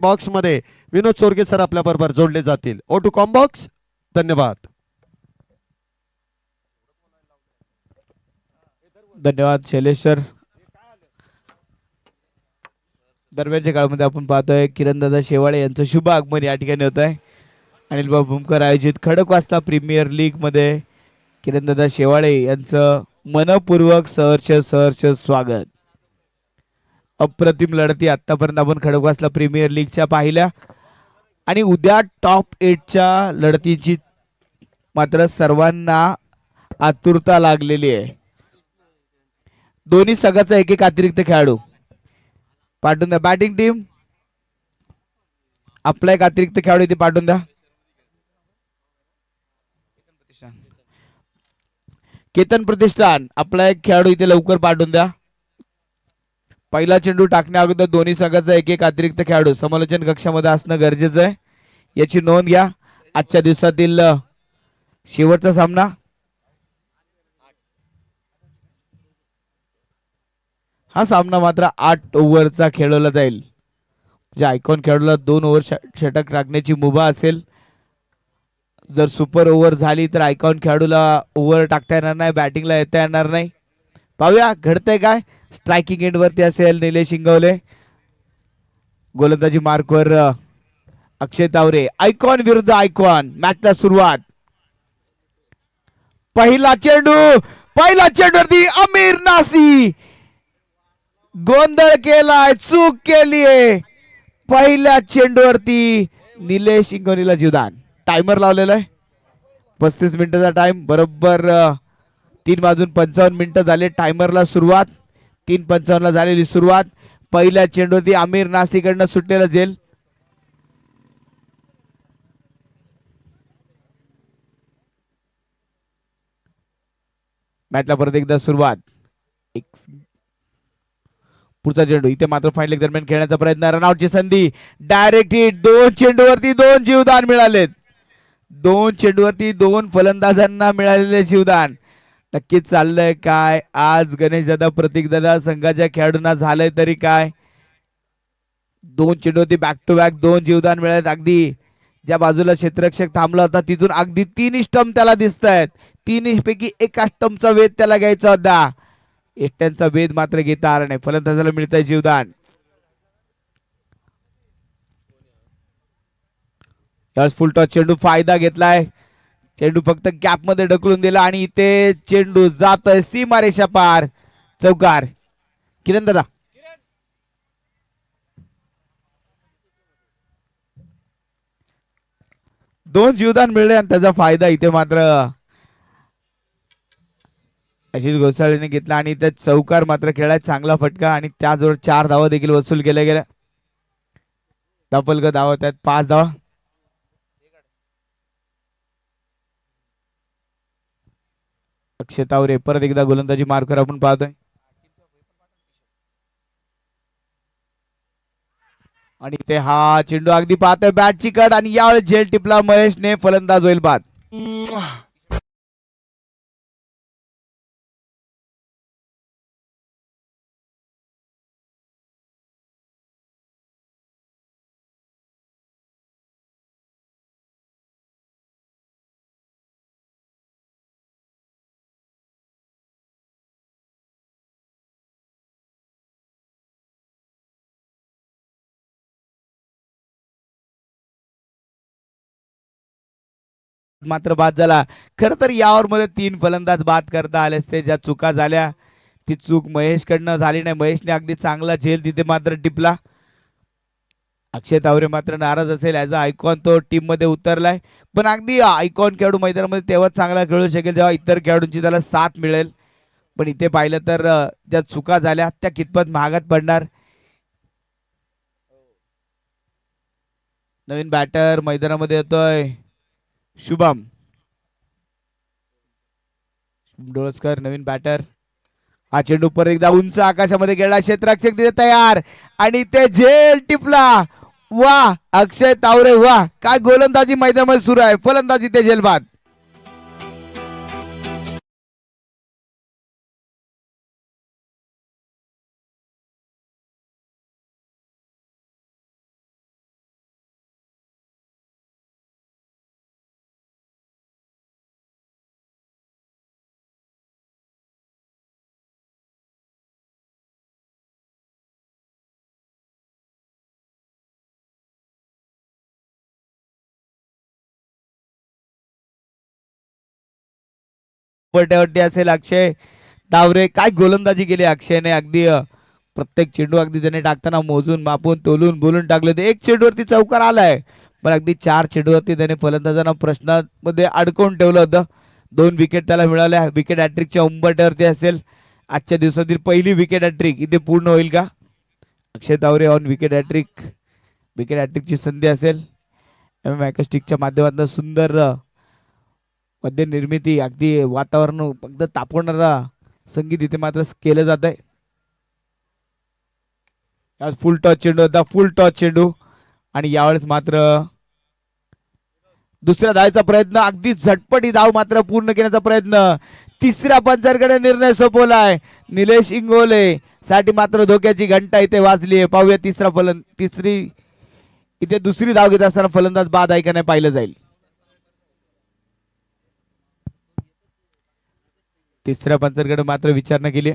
Box मध्ये विनोद Chorge sir आपल्या बरोबर जोडले जातील. ओ टू कॉम बॉक्स. धन्यवाद. धन्यवाद शैलेश सर. दरम्यानच्या काळामध्ये आपण पाहतोय किरणदादा शेवाळे यांचं शुभ आगमन या ठिकाणी होत आहे. अनिल बाबू भूमकर आयोजित खडकवासला प्रीमियर लीग मध्ये किरणदादा शेवाळे यांचं मनपूर्वक सहर्ष सहर्ष स्वागत. अप्रतिम लढती आतापर्यंत आपण खडकवासला प्रीमियर लीगच्या पाहिल्या आणि उद्या टॉप 8च्या लढतीची मात्र सर्वांना आतुरता लागलेली आहे. दोन्ही संघाचा एक एक अतिरिक्त खेळाडू पाठवून द्या. बॅटिंग टीम आपला एक अतिरिक्त खेळाडू इथे पाठवून द्या. केतन प्रतिष्ठान आपला एक खेळाडू इथे लवकर पाठवून द्या. पहिला चेंडू टाकण्या अगोदर दोन्ही संघाचा एक एक अतिरिक्त खेळाडू समालोचन कक्षामध्ये असणं गरजेचं आहे. याची नोंद घ्या. आजच्या दिवसातील शेवटचा सामना हा सामना मात्र 8 ओव्हरचा खेळवला जाईल. जे आयकॉन खेळाडूला 2 ओव्हर षटक टाकण्याची मुभा असेल. जर सुपर ओव्हर झाली तर आयकॉन खेळाडूला ओव्हर टाकता येणार नाही, बॅटिंगला येता येणार नाही. पाहूया घडतंय काय. स्ट्रायकिंग एंड वरती असेल निलेश इंगवले. गोलंदाजी मार्कवर अक्षय तावरे. आयकॉन विरुद्ध आयकॉन मॅचला सुरुवात. पहिला चेंडूवरती आमिर नासी गोंधळ केलाय, चूक केलीये. पहिल्या चेंडूवरती निलेश इंगवलेला जीवदान. टायमर लावलेला आहे 35 मिनिटाचा टाइम. बरोबर 3:55 झाले. टायमरला सुरुवात 3:55 झालेली सुरुवात. पहिल्या चेंडूवरती आमिर नासीकडनं सुटलेला झेल. मॅचला परत एकदा सुरुवात. पुढचा चेंडू इथे मात्र फाईन लेग दरम्यान खेळण्याचा प्रयत्न. रनआउटची संधी. Direct hit. 2 चेंडूवरती 2 जीवदान मिळालेत. 2 चेंडूवरती 2 फलंदाजांना मिळालेले जीवदान. नक्कीच चाललंय काय आज गणेश दादा प्रतीक दादा संघाच्या खेळाडूंना झालंय तरी काय. 2 चेंडूवरती बॅक टू बॅक 2 जीवदान मिळालेत. अगदी ज्या बाजूला क्षेत्ररक्षक थांबला होता तिथून अगदी 3 स्टंप त्याला दिसत आहेत. 3 पैकी एका स्टंपचा वेध त्याला घ्यायचा होता. एष्ट्यांचा वेध मात्र घेता आला नाही. फलंदाजाला मिळतंय जीवदान. फुल टॉस चेंडू फायदा घेतलाय. चेंडू फक्त गॅप मध्ये ढकलून दिला आणि इथे चेंडू जातोय सीमारेषा पार. चौकार. किरण दादा 2 जीवदान मिळले आणि त्याचा फायदा इथे मात्र आशिष घोसाळेने घेतला आणि इथे चौकार मात्र खेळाय. चांगला फटका आणि त्याजवळ 4 धावा देखील वसूल केल्या गेल्या. डबल धावा त्यात 5 धावा. अक्षय तावरे परत एकदा गोलंदाजी मार्कर आपण पाहतोय. आणि ते हा चेंडू अगदी पाहतोय बॅटची कट आणि यावेळेस झेल टिपला महेशने. फलंदाज होईल बाद. मात्र बाद झाला. खर तर यावर मध्ये 3 फलंदाज बाद करता आले असते. ज्या चुका झाल्या ती चूक महेश कडनं झाली नाही. महेशने अगदी चांगला झेल तिथे मात्र टिपला. अक्षय तावरे मात्र नाराज असेल. ऍज अ आयकॉन तो टीम मध्ये उतरलाय. पण अगदी आयकॉन खेळाडू मैदानामध्ये तेव्हा चांगला खेळू शकेल जेव्हा इतर खेळाडूंची त्याला साथ मिळेल. पण इथे पाहिलं तर ज्या चुका झाल्या त्या कितपत महागात पडणार. नवीन बॅटर मैदानामध्ये येतोय शुभम डोळसकर. नवीन बॅटर. हा चेंडू परत एकदा उंच आकाशामध्ये गेला. क्षेत्ररक्षक तिथे तयार आणि ते झेल टिपला. वा अक्षय तावरे वा काय गोलंदाजी मैदानामध्ये सुरू आहे. फलंदाजी ते झेल बाद. पट्यावरती असेल अक्षय डावरे. काय गोलंदाजी केली अक्षयने. अगदी प्रत्येक चेंडू अगदी त्याने टाकताना मोजून मापून तोलून बोलून टाकले होते. एक चेंडूवरती चौकार आलाय पण अगदी 4 चेंडूवरती त्याने फलंदाजांना प्रश्नामध्ये अडकवून ठेवलं होतं. 2 विकेट त्याला मिळाल्या. विकेट हॅट्रिकच्या उंबरठ्यावरती असेल. आजच्या दिवसातील पहिली विकेट हॅट्रिक इथे पूर्ण होईल का. Akshay Taware on wicket hat-trick. Wicket हॅट्रिकची संधी असेल. मॅकस्टिकच्या माध्यमातून सुंदर मध्य निर्मिती अगदी वातावरण अगदी तापवणारा संगीत इथे मात्र केलं जात आहे. फुल टॉस चेंडू होता. फुल टॉस चेंडू आणि यावेळेस मात्र दुसऱ्या धावेचा प्रयत्न. अगदी झटपटी धाव मात्र पूर्ण करण्याचा प्रयत्न. तिसऱ्या पंचांकडे निर्णय सोपवलाय. निलेश इंगोले साठी मात्र धोक्याची घंटा इथे वाजली आहे. पाहूया तिसरी इथे दुसरी धाव घेत असताना फलंदाज बाद आहे का नाही पाहिलं जाईल. तिसऱ्या पंचांकडे मात्र विचारणा केली.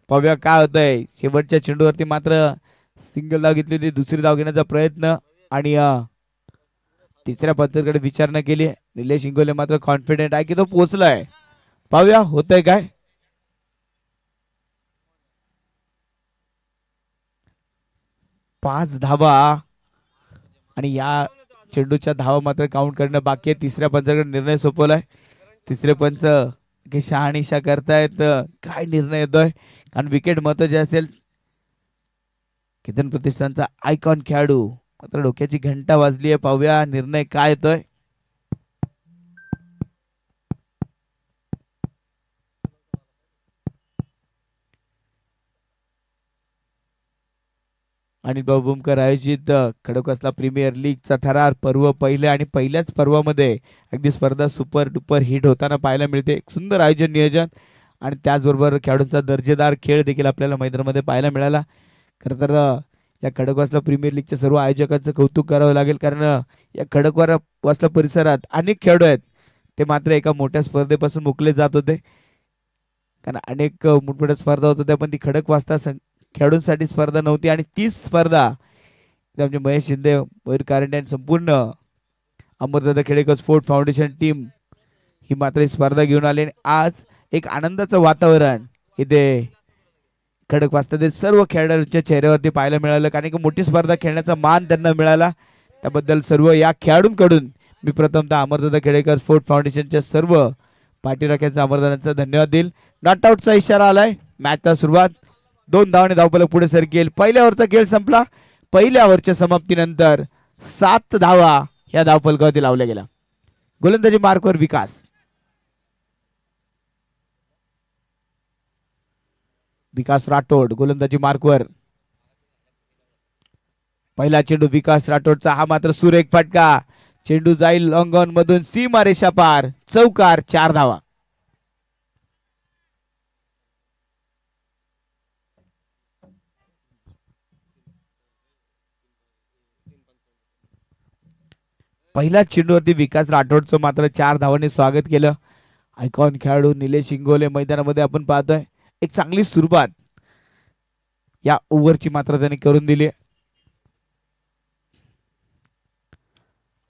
पाहूया काय होतंय. शेवटच्या चेंडूवरती मात्र सिंगल धाव घेतली. दुसरी धाव घेण्याचा प्रयत्न आणि तिसऱ्या पंचांकडे विचारणा केली. निलेश इंगोले मात्र कॉन्फिडेंट आहे की तो पोहोचलाय. पाहूया होतंय काय. पाच धावा आणि या चेंडूच्या धावा मात्र काउंट करणं बाकी आहे. तिसऱ्या पंचाकडे निर्णय सोपवलाय. तिसरे पंच की शहानिशा करतायत. काय निर्णय येतोय कारण विकेट महत्वाचे असेल. केतन प्रतिष्ठानचा आयकॉन खेळाडू मात्र डोक्याची घंटा वाजली आहे. पाहूया निर्णय काय येतोय. आणि बहुभूमकर आयोजित खडकवासला प्रीमियर लीगचा थरार पर्व पहिले आणि पहिल्याच पर्वामध्ये अगदी स्पर्धा सुपर डुपर हिट होताना पाहायला मिळते. सुंदर आयोजन नियोजन आणि त्याचबरोबर खेळाडूंचा दर्जेदार खेळ देखील आपल्याला मैदानामध्ये पाहायला मिळाला. खरं तर या खडकवासला प्रीमियर लीगच्या सर्व आयोजकांचं कौतुक करावं लागेल कारण या खडकवासला परिसरात अनेक खेळाडू आहेत ते मात्र एका मोठ्या स्पर्धेपासून मुकले जात होते कारण अनेक मोठमोठ्या स्पर्धा होत होत्या पण ती खडकवासला खेळाडूंसाठी स्पर्धा नव्हती आणि तीच स्पर्धा म्हणजे महेश शिंदे मयूर कारंडे आणि संपूर्ण अमरदादा खेडेकर स्पोर्ट फाउंडेशन टीम ही मात्र ही स्पर्धा घेऊन आली. आज एक आनंदाचं वातावरण इथे खडकवासला सर्व खेळाडूंच्या चेहऱ्यावरती पाहायला मिळालं कारण की मोठी स्पर्धा खेळण्याचा मान त्यांना मिळाला. त्याबद्दल सर्व या खेळाडूंकडून मी प्रथमतः अमरदादा खेडेकर स्पोर्ट फाउंडेशनच्या सर्व पाठीराख्यांचा अमरदादांचा धन्यवाद देईल. नॉट आउटचा इशारा आलाय. मॅचचा सुरुवात 2 धावांनी धावफलक पुढे सरकेल. पहिल्या ओव्हरचा खेळ संपला. पहिल्या ओव्हरच्या समाप्तीनंतर 7 धावा या धावफलकावरती लावल्या गेल्या. गोलंदाजी मार्कवर विकास. विकास राठोड गोलंदाजी मार्कवर. पहिला चेंडू विकास राठोडचा. हा मात्र सुरेख फटका. चेंडू जाईल लॉंग ऑन मधून सीमा रेषा पार. चौकार. 4 धावा. पहिल्या चेंडूवरती विकास राठोडचं मात्र 4 धावांनी स्वागत केलं. आयकॉन खेळाडू निलेश इंगोले मैदानामध्ये आपण पाहतोय. एक चांगली सुरुवात या ओव्हरची मात्र त्यांनी करून दिली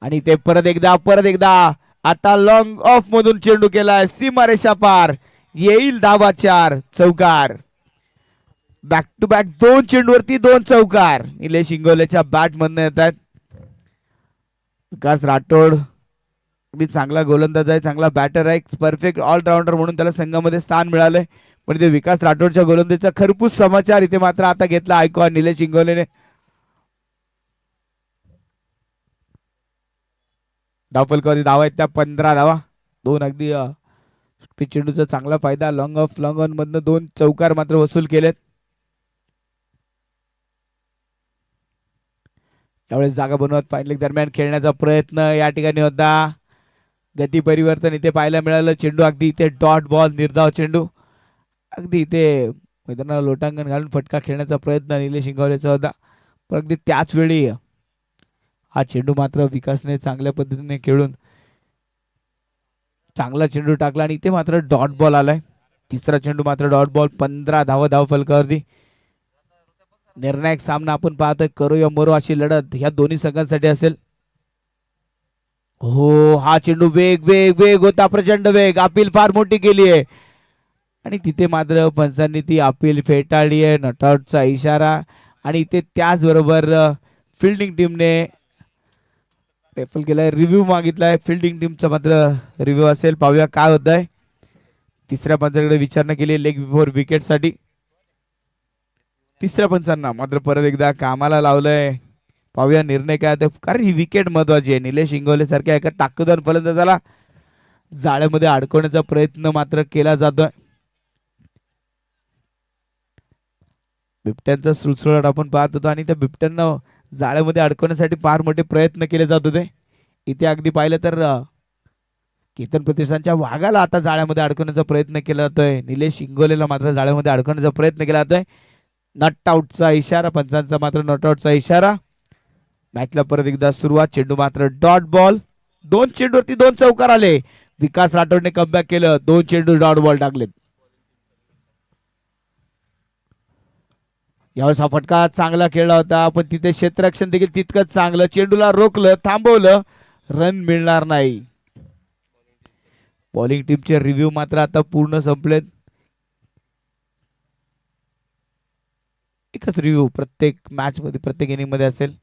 आणि ते परत एकदा आता लॉंग ऑफ मधून चेंडू केलाय. सीमारेषा पार. येईल धावा. 4 चौकार. बॅक टू बॅक 2 चेंडूवरती 2 चौकार निलेश इंगोलेच्या बॅट मधनं येतात. विकास राठोड मी चांगला गोलंदाज आहे, चांगला बॅटर आहे, परफेक्ट ऑलराऊंडर म्हणून त्याला संघामध्ये स्थान मिळालंय. पण इथे विकास राठोडच्या गोलंदाजीचा खरपूस समाचार इथे मात्र आता घेतला आयकॉन निलेश इंगोलेने. धावफलकावरती धावा आहेत त्या 15 धावा. 2 अगदी चेंडूचा चांगला फायदा. लॉंग ऑफ लॉंग ऑन मधनं 2 चौकार मात्र वसूल केलेत. त्यावेळेस जागा बनवत फायनल दरम्यान खेळण्याचा प्रयत्न या ठिकाणी होता. गती परिवर्तन इथे पाहायला मिळालं. चेंडू अगदी इथे डॉट बॉल निर्धाव चेंडू अगदी इथे मैदानाला लोटांगण घालून फटका खेळण्याचा प्रयत्न निलेश इंगोलेचा होता. पण अगदी त्याच वेळी हा चेंडू मात्र विकासने चांगल्या पद्धतीने खेळून चांगला चेंडू टाकला आणि इथे मात्र डॉट बॉल आलाय. तिसरा चेंडू मात्र डॉट बॉल. 15 धावा धाव फलकावरती. निर्णायक सामना आपण पाहतोय, करो या मरो अशी लढत ह्या दोन्ही संघांसाठी असेल. हो, हा चेंडू वेग वेग वेग होता, प्रचंड वेग, अपील फार मोठी केली आहे आणि तिथे मात्र पंचांनी ती अपील फेटाळली आहे. नॉटआउटचा इशारा आणि इथे त्याचबरोबर फिल्डिंग टीमने रेफल केलाय, रिव्ह्यू मागितलाय. फिल्डिंग टीमचा मात्र रिव्ह्यू असेल, पाहूया काय होत आहे. तिसऱ्या पंचाकडे विचारणा केली लेग बिफोर विकेट साठी. तिसऱ्या पंचांना मात्र परत एकदा कामाला लावलंय. पाहूया निर्णय काय होते, कारण ही विकेट महत्वाची आहे. निलेश इंगोले सारख्या एका ताकदवान फलंदाजाला जाळ्यामध्ये अडकवण्याचा प्रयत्न मात्र केला जातोय. बिबट्यांचा सुळसुळाट आपण पाहत होतो आणि त्या बिबट्यांना जाळ्यामध्ये अडकवण्यासाठी फार मोठे प्रयत्न केले जात होते. इथे अगदी पाहिलं तर केतन प्रतिष्ठानच्या वाघाला आता जाळ्यामध्ये अडकवण्याचा प्रयत्न केला जातोय. निलेश इंगोलेला मात्र जाळ्यामध्ये अडकवण्याचा प्रयत्न केला जातोय. नॉट आउटचा इशारा, पंचांचा मात्र नॉट आउटचा इशारा. मॅचला परत एकदा सुरुवात. चेंडू मात्र डॉट बॉल. 2 चेंडूवरती 2 चौकार आले. विकास राठोडने कमबॅक केलं, 2 चेंडू डॉट बॉल टाकलेत. यावेळेस हा फटका चांगला खेळला होता, पण तिथे क्षेत्ररक्षण देखील तितकंच चांगलं. चेंडूला रोखलं, थांबवलं, रन मिळणार नाही. बॉलिंग टीमचे रिव्ह्यू मात्र आता पूर्ण संपलेत. एकच रिव्ह्यू प्रत्येक मॅच मध्ये, प्रत्येक इनिंग मध्ये असेल.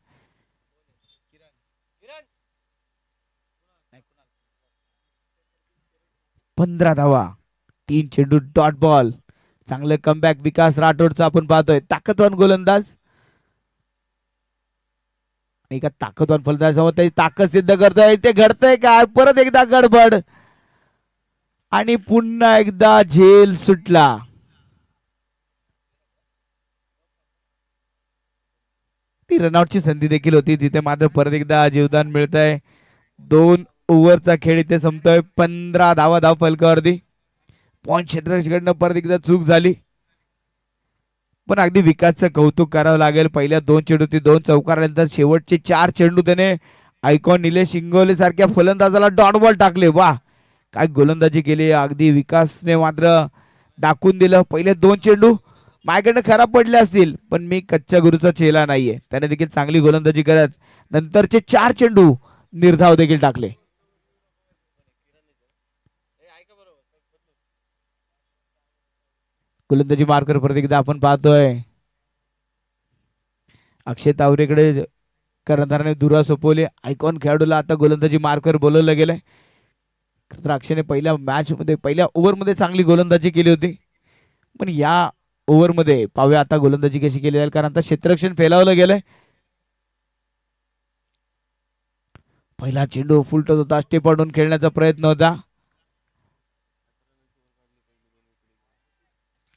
पंधरा धावा, 3 चेंडू डॉट बॉल. चांगलं कमबॅक विकास राठोडचा आपण पाहतोय. ताकदवान गोलंदाज, एका ताकदवान फलंदाजासमोर त्याची ताकद सिद्ध करतोय. ते घडतंय काय, परत एकदा गडबड आणि पुन्हा एकदा झेल सुटला. ती रनआउटची संधी देखील होती, तिथे मात्र परत एकदा जीवदान मिळतंय. 2 ओव्हरचा खेळ इथे संपतोय. 15 धावा धाव फलकावरती. पॉइंट क्षेत्ररक्षकाकडनं परत एकदा चूक झाली, पण अगदी विकासचं कौतुक करावं लागेल. पहिल्या 2 चेंडूती 2 चौकार आल्यानंतर शेवटचे 4 चेंडू त्याने आयकॉन निलेश इंगोले सारख्या फलंदाजाला डॉट बॉल टाकले. वा, काय गोलंदाजी केली. अगदी विकासने मात्र दाखवून दिलं. पहिले 2 चेंडू माझ्याकडनं खराब पडले असतील, पण मी कच्च्या गुरुचा चेला नाहीये. त्याने देखील चांगली गोलंदाजी करत नंतरचे 4 चेंडू निर्धाव देखील टाकले. गोलंदाजी मार्कर परत एकदा आपण पाहतोय. अक्षय तावरेकडे कर्णधाराने दुरा सोपवली. आयकॉन खेळाडूला आता गोलंदाजी मार्कर बोलवलं गेलंय. तर अक्षयने पहिल्या मॅच मध्ये, पहिल्या ओव्हर मध्ये चांगली गोलंदाजी केली होती, पण या ओव्हर मध्ये पाहूया आता गोलंदाजी कशी केली जाईल, कारण आता क्षेत्ररक्षण फैलावलं गेलंय. पहिला चेंडू फुलटत होता, स्टेप आउट खेळण्याचा प्रयत्न होता.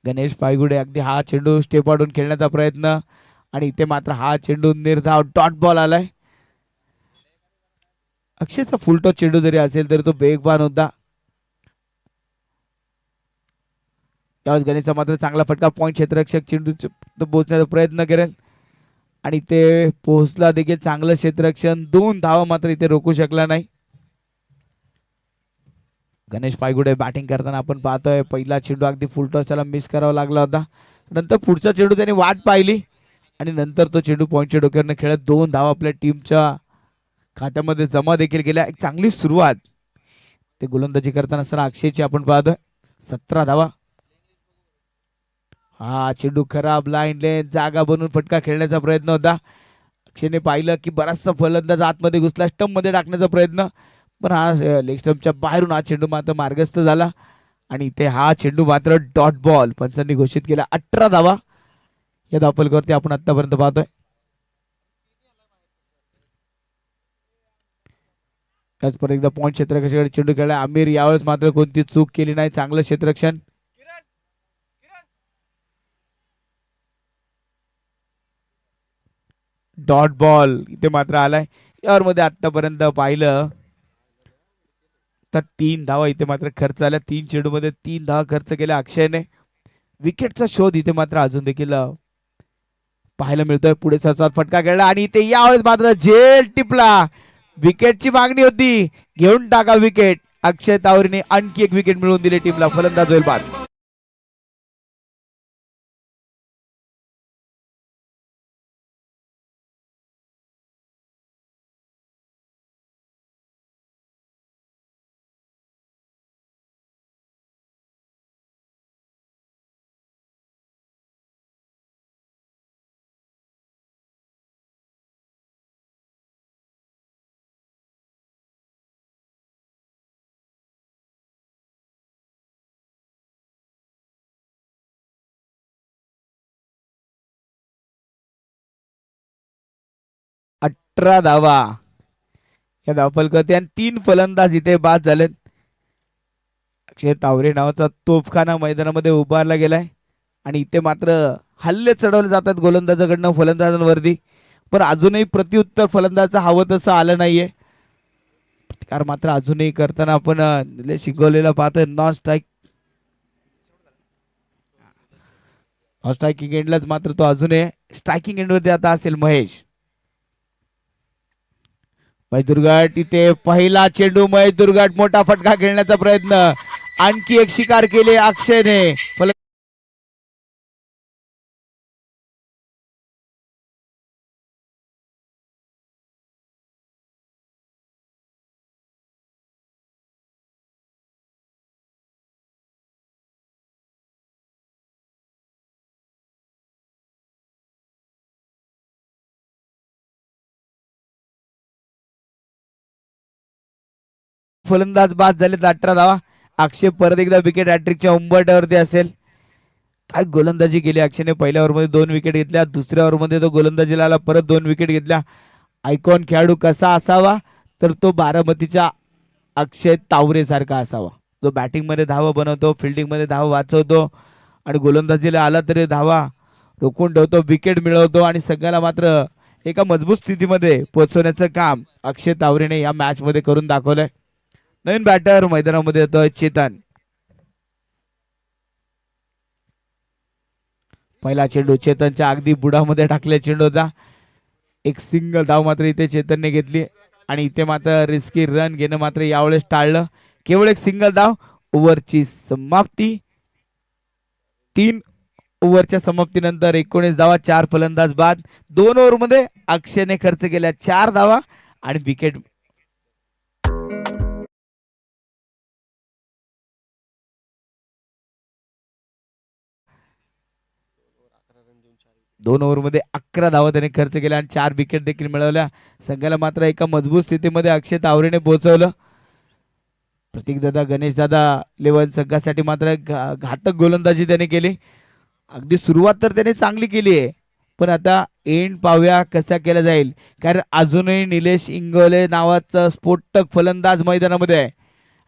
गणेश पायगुडे अगदी हा चेंडू स्टेप आउट खेळण्याचा प्रयत्न आणि इथे मात्र हा चेंडू निर्धाव डॉट बॉल आलाय. अक्षयचा फुलटॉस चेंडू जरी असेल तरी तो वेगवान होता. त्यावेळेस गणेशचा मात्र चांगला फटका. पॉइंट क्षेत्ररक्षक चेंडू पोहोचण्याचा प्रयत्न करेल आणि ते पोहोचला देखील. चांगलं क्षेत्ररक्षण, 2 धावा मात्र इथे रोखू शकला नाही. गणेश पायगुडे बॅटिंग करताना आपण पाहतोय पहिला चेंडू अगदी फुलटॉस त्याला मिस करावा लागला होता. नंतर पुढचा चेंडू त्याने वाट पाहिली आणि नंतर तो चेंडू पॉइंटच्या डोक्यावरनं खेळत 2 धावा आपल्या टीमच्या खात्यामध्ये जमा देखील केल्या. एक चांगली सुरुवात ते गोलंदाजी करताना असताना अक्षयची आपण पाहतोय. 17 धावा. हा चेंडू खराब, लाईन लेन जागा बनवून फटका खेळण्याचा प्रयत्न होता. अक्षयने पाहिलं की बराचसा फलंदाज आतमध्ये घुसला, स्टंप मध्ये टाकण्याचा प्रयत्न, पण हा लेग स्टंपच्या बाहेरून हा चेंडू मात्र मार्गस्थ झाला आणि इथे हा चेंडू मात्र डॉट बॉल पंचांनी घोषित केला. 18 धावा या धावफलकावरती आपण आतापर्यंत पाहतोय. त्याच परत एकदा पॉइंट क्षेत्ररक्षकाकडे चेंडू खेळला. आमिर यावेळेस मात्र कोणती चूक केली नाही, चांगलं क्षेत्ररक्षण. डॉट बॉल इथे मात्र आलाय. यावर मध्ये आतापर्यंत पाहिलं तर 3 धावा इथे मात्र खर्च आल्या. 3 चेंडू मध्ये 3 धावा खर्च केल्या अक्षयने. विकेटचा शोध इथे मात्र अजून देखील पाहायला मिळतोय. पुढे ससात फटका खेळला आणि इथे यावेळेस मात्र झेल टिपला. विकेटची मागणी होती, घेऊन टाका विकेट. अक्षय तावरेने आणखी एक विकेट मिळवून दिली टीमला. फलंदाज होईल बाद. 18 धावा या धावफलकावरती आणि 3 फलंदाज इथे बाद झालेत. अक्षय तावरे नावाचा तोफखाना मैदानामध्ये उभारला गेलाय आणि इथे मात्र हल्ले चढवले जातात गोलंदाजाकडनं फलंदाजांवरती, पण अजूनही प्रत्युत्तर फलंदाज हवं तसं आलं नाहीये. प्रतिकार मात्र अजूनही करताना आपण निलेश शिंगोलेला पाहतोय. नॉन स्ट्रायकिंग एंडलाच मात्र तो अजूनही स्ट्रायकिंग एंडवरती आता असेल महेश दुर्घट. इथे पहिला चेंडू महेश दुर्घट, मोठा फटका खेळण्याचा प्रयत्न, आणखी एक शिकार केले अक्षयने. फलंदाज बाद झाले 18 धावा. अक्षय परत एकदा विकेट हॅट्रिकच्या उंबरठ्यावरती असेल. काय गोलंदाजी केली अक्षयने. पहिल्या ओव्हरमध्ये 2 विकेट घेतल्या, दुसऱ्या ओव्हरमध्ये तो गोलंदाजीला आला, परत 2 विकेट घेतल्या. आयकॉन खेळाडू कसा असावा तर तो बारामतीच्या अक्षय तावरे सारखा असावा, जो बॅटिंग मध्ये धावा बनवतो, फिल्डिंग मध्ये धावा वाचवतो आणि गोलंदाजीला आला तरी धावा रोखून ठेवतो, विकेट मिळवतो आणि सगळ्याला मात्र एका मजबूत स्थितीमध्ये पोहोचवण्याचं काम अक्षय तावरेने या मॅच मध्ये करून दाखवलंय. नवीन बॅटर मैदानामध्ये येतोय चेतन. पहिला चेंडू चेतनच्या अगदी बुडामध्ये टाकले चेंडू होता. एक सिंगल धाव मात्र इथे चेतनने घेतली आणि इथे मात्र रिस्की रन घेणं मात्र यावेळेस टाळलं. केवळ एक सिंगल धाव. ओव्हरची समाप्ती. 3 ओव्हरच्या समाप्तीनंतर 19 धावा, 4 फलंदाज बाद. 2 ओव्हरमध्ये अक्षयने खर्च केल्या 4 धावा आणि विकेट. दोन ओव्हरमध्ये 11 धावा त्याने खर्च केल्या आणि 4 विकेट देखील मिळवल्या. संघाला मात्र एका मजबूत स्थितीमध्ये अक्षय तावरेने पोहोचवलं. प्रतीक दादा, गणेश दादा 11 संघासाठी मात्र घातक गोलंदाजी त्याने केली. अगदी सुरुवात तर त्याने चांगली केली आहे, पण आता एंड पाहूया कसा केला जाईल, कारण अजूनही निलेश इंगोले नावाचा स्फोटक फलंदाज मैदानामध्ये आहे.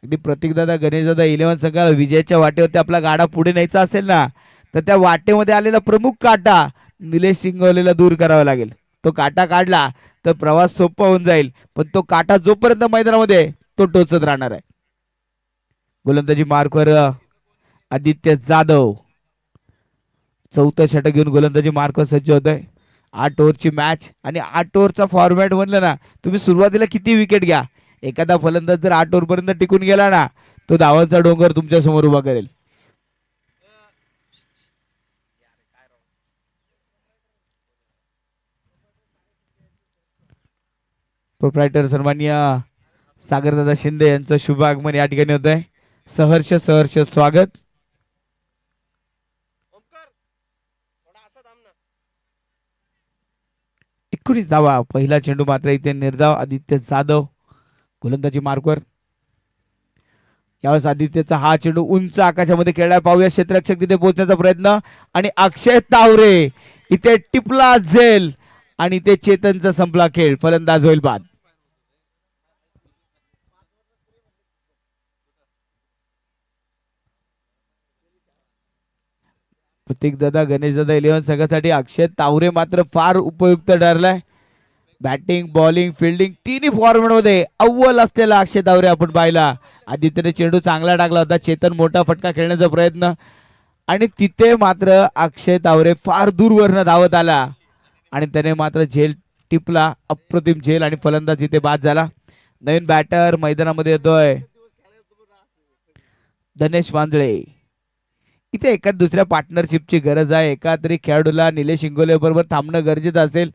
अगदी प्रतीक दादा, गणेश दादा 11 संघाला विजयाच्या वाटेवरती आपला गाडा पुढे न्यायचा असेल ना, तर त्या वाटेमध्ये आलेला प्रमुख काटा निलेश सिंगोलेला दूर करावा लागेल. तो काटा काढला तर प्रवास सोपा होऊन जाईल, पण तो काटा जोपर्यंत मैदानामध्ये तो टोचत राहणार आहे. गोलंदाजी मार्कवर आदित्य जाधव 4थं षटक घेऊन गोलंदाजी मार्कवर सज्ज होत आहे. 8 ओव्हरची मॅच आणि 8 ओव्हरचा फॉर्मॅट म्हणलं ना, तुम्ही सुरुवातीला किती विकेट घ्या, एखादा फलंदाज जर 8 ओव्हर पर्यंत टिकून गेला ना, तो धावांचा डोंगर तुमच्या समोर उभा करेल. प्रोप्रायटर सन्माननीय सागरदादा शिंदे यांचं शुभ आगमन या ठिकाणी होत आहे. सहर्ष सहर्ष स्वागत. एकोणीस धावा. पहिला चेंडू मात्र इथे निर्धाव. आदित्य जाधव गोलंदाजी मार्कवर. यावेळेस आदित्यचा हा चेंडू उंच आकाशामध्ये खेळला. पाहूया क्षेत्ररक्षक तिथे पोहोचण्याचा प्रयत्न आणि अक्षय तावरे इथे टिपला झेल आणि ते चेतनचा संपला खेळ. फलंदाज होईल बाद. प्रतीक दादा, गणेश दादा 11 संघासाठी अक्षय तावरे मात्र फार उपयुक्त ठरलाय. बॅटिंग, बॉलिंग, फिल्डिंग तिन्ही फॉर्मॅट मध्ये अव्वल असलेला अक्षय तावरे आपण पाहिला. आदित्यने चेंडू चांगला टाकला होता, चेतन मोठा फटका खेळण्याचा प्रयत्न आणि तिथे मात्र अक्षय तावरे फार दूरवरनं धावत आला आणि त्याने मात्र झेल टिपला. अप्रतिम झेल आणि फलंदाज इथे बाद झाला. नवीन बॅटर मैदानामध्ये येतोय धनेश वांजळे. इथे एका दुसऱ्या पार्टनरशिपची गरज आहे. एका तरी खेळाडूला निलेश इंगोले बरोबर थांबणं गरजेचं असेल,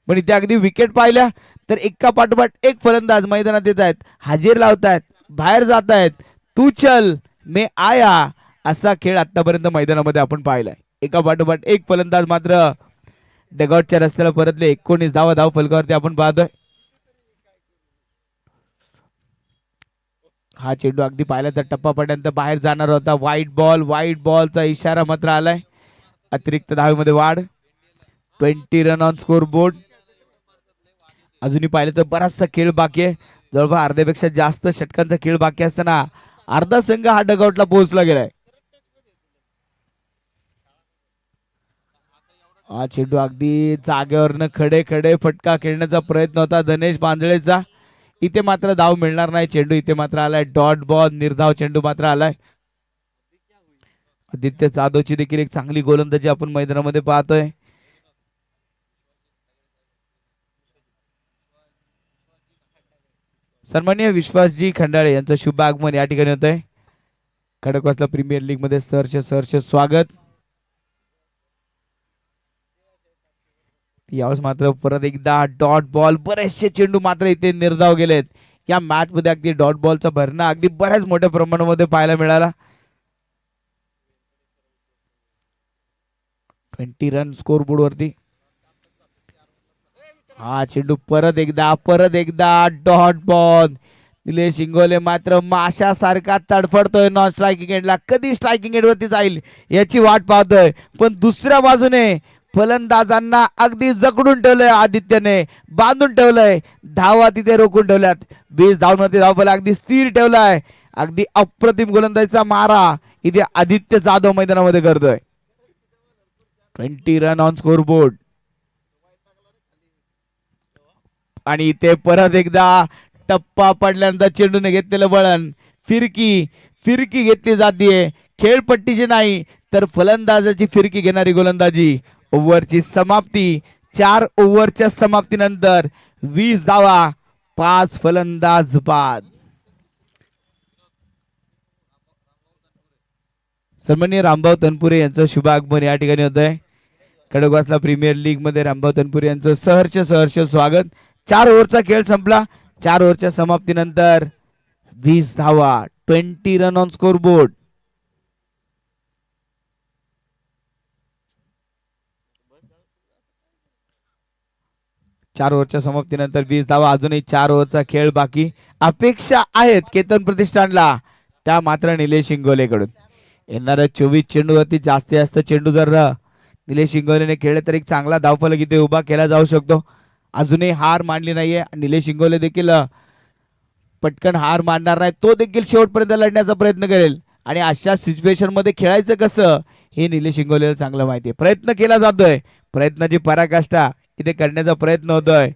पण इथे अगदी विकेट पाहिल्या तर एका पाठोपाठ एक फलंदाज मैदानात येत आहेत, हजेर लावतायत, बाहेर जात आहेत. तू चल मे आया असा खेळ आतापर्यंत मैदानामध्ये आपण पाहिलाय. एका पाठोपाठ एक फलंदाज मात्र डगआउटच्या रस्त्याला परतले. 19 धावा धाव फलकावरती आपण पाहतोय. हा चेंडू अगदी पाहिला तर टप्पा पडल्यानंतर बाहेर जाणार होता. व्हाईट बॉलचा इशारा मात्र आलाय. अतिरिक्त धावेमध्ये वाढ. 20 रन ऑन स्कोर बोर्ड. अजूनही पाहिलं तर बराचसा खेळ बाकी आहे. जवळपास अर्ध्यापेक्षा जास्त षटकांचा खेळ बाकी असताना अर्धा संघ हा डगआउटला पोहोचला गेलाय. हा चेंडू अगदी जागेवरनं खडे खडे फटका खेळण्याचा प्रयत्न होता धनेश बांदळेचा. इथे मात्र धाव मिळणार नाही. चेंडू इथे मात्र आलाय डॉट बॉल, निर्धाव चेंडू मात्र आलाय. आदित्य जाधवची देखील एक चांगली गोलंदाजी आपण मैदानामध्ये पाहतोय. सन्माननीय विश्वासजी खंडाळे यांचं शुभ आगमन या ठिकाणी होत आहे. खडकवासला प्रीमियर लीग मध्ये सहर्ष स्वागत. यावेळेस मात्र परत एकदा डॉट बॉल, बरेचसे चेंडू मात्र इथे निर्धाव गेलेत. या मॅच मध्ये अगदी डॉट बॉलचा भरणा अगदी बऱ्याच मोठ्या प्रमाणामध्ये पाहायला मिळाला. 20 रन स्कोर बोर्ड वरती. हा चेंडू परत एकदा डॉट बॉल. निलेश इंगोले मात्र माशासारखा तडफडतोय नॉन स्ट्रायकिंग एंडला. कधी स्ट्रायकिंग एंड वरती जाईल याची वाट पाहतोय. पण दुसऱ्या बाजूने फलंदाजांना अगदी जकडून ठेवलंय आदित्यने, बांधून ठेवलंय. धावा तिथे रोखून ठेवल्यात. 20 धावांवरती धावफलक अगदी स्थिर ठेवलाय. अगदी अप्रतिम गोलंदाजीचा मारा इथे आदित्य जाधव मैदानामध्ये करतोय. 20 रन ऑन स्कोर बोर्ड. आणि इथे परत एकदा टप्पा पडल्यानंतर चेंडूने घेतलेलं वळण, फिरकी घेतली जाते. खेळपट्टीची नाही तर फलंदाजाची फिरकी घेणारी गोलंदाजी. ओव्हरची समाप्ती. 4 ओव्हरच्या समाप्तीनंतर 20 धावा, 5 फलंदाज बाद. सन्माननीय रामभाऊ तनपुरे यांचं शुभ आगमन या ठिकाणी होत आहे. खडकवासला प्रीमियर लीग मध्ये रामभाऊ तनपुरे यांचं सहर्ष स्वागत. 4 ओव्हरचा खेळ संपला. 4 ओव्हरच्या समाप्तीनंतर 20 धावा, 20 रन ऑन स्कोर बोर्ड. चार ओव्हरच्या समाप्तीनंतर 20 धावा. अजूनही 4 ओव्हरचा खेळ बाकी. अपेक्षा आहेत केतन प्रतिष्ठानला, त्या मात्र निलेश इंगोलेकडून. येणाऱ्या 24 चेंडूवरती जास्तीत जास्त चेंडू जर निलेश इंगोलेने खेळले तर एक चांगला धावफलक इथे उभा केला जाऊ शकतो. अजूनही हार मानली नाहीये. निलेश इंगोले देखील पटकन हार मानणार नाही. तो देखील शेवटपर्यंत लढण्याचा प्रयत्न करेल. आणि अशा सिच्युएशन मध्ये खेळायचं कसं हे निलेश इंगोलेला चांगलं माहिती आहे. प्रयत्न केला जातोय. प्रयत्नाची पराकाष्ठा इथे करण्याचा प्रयत्न होतोय.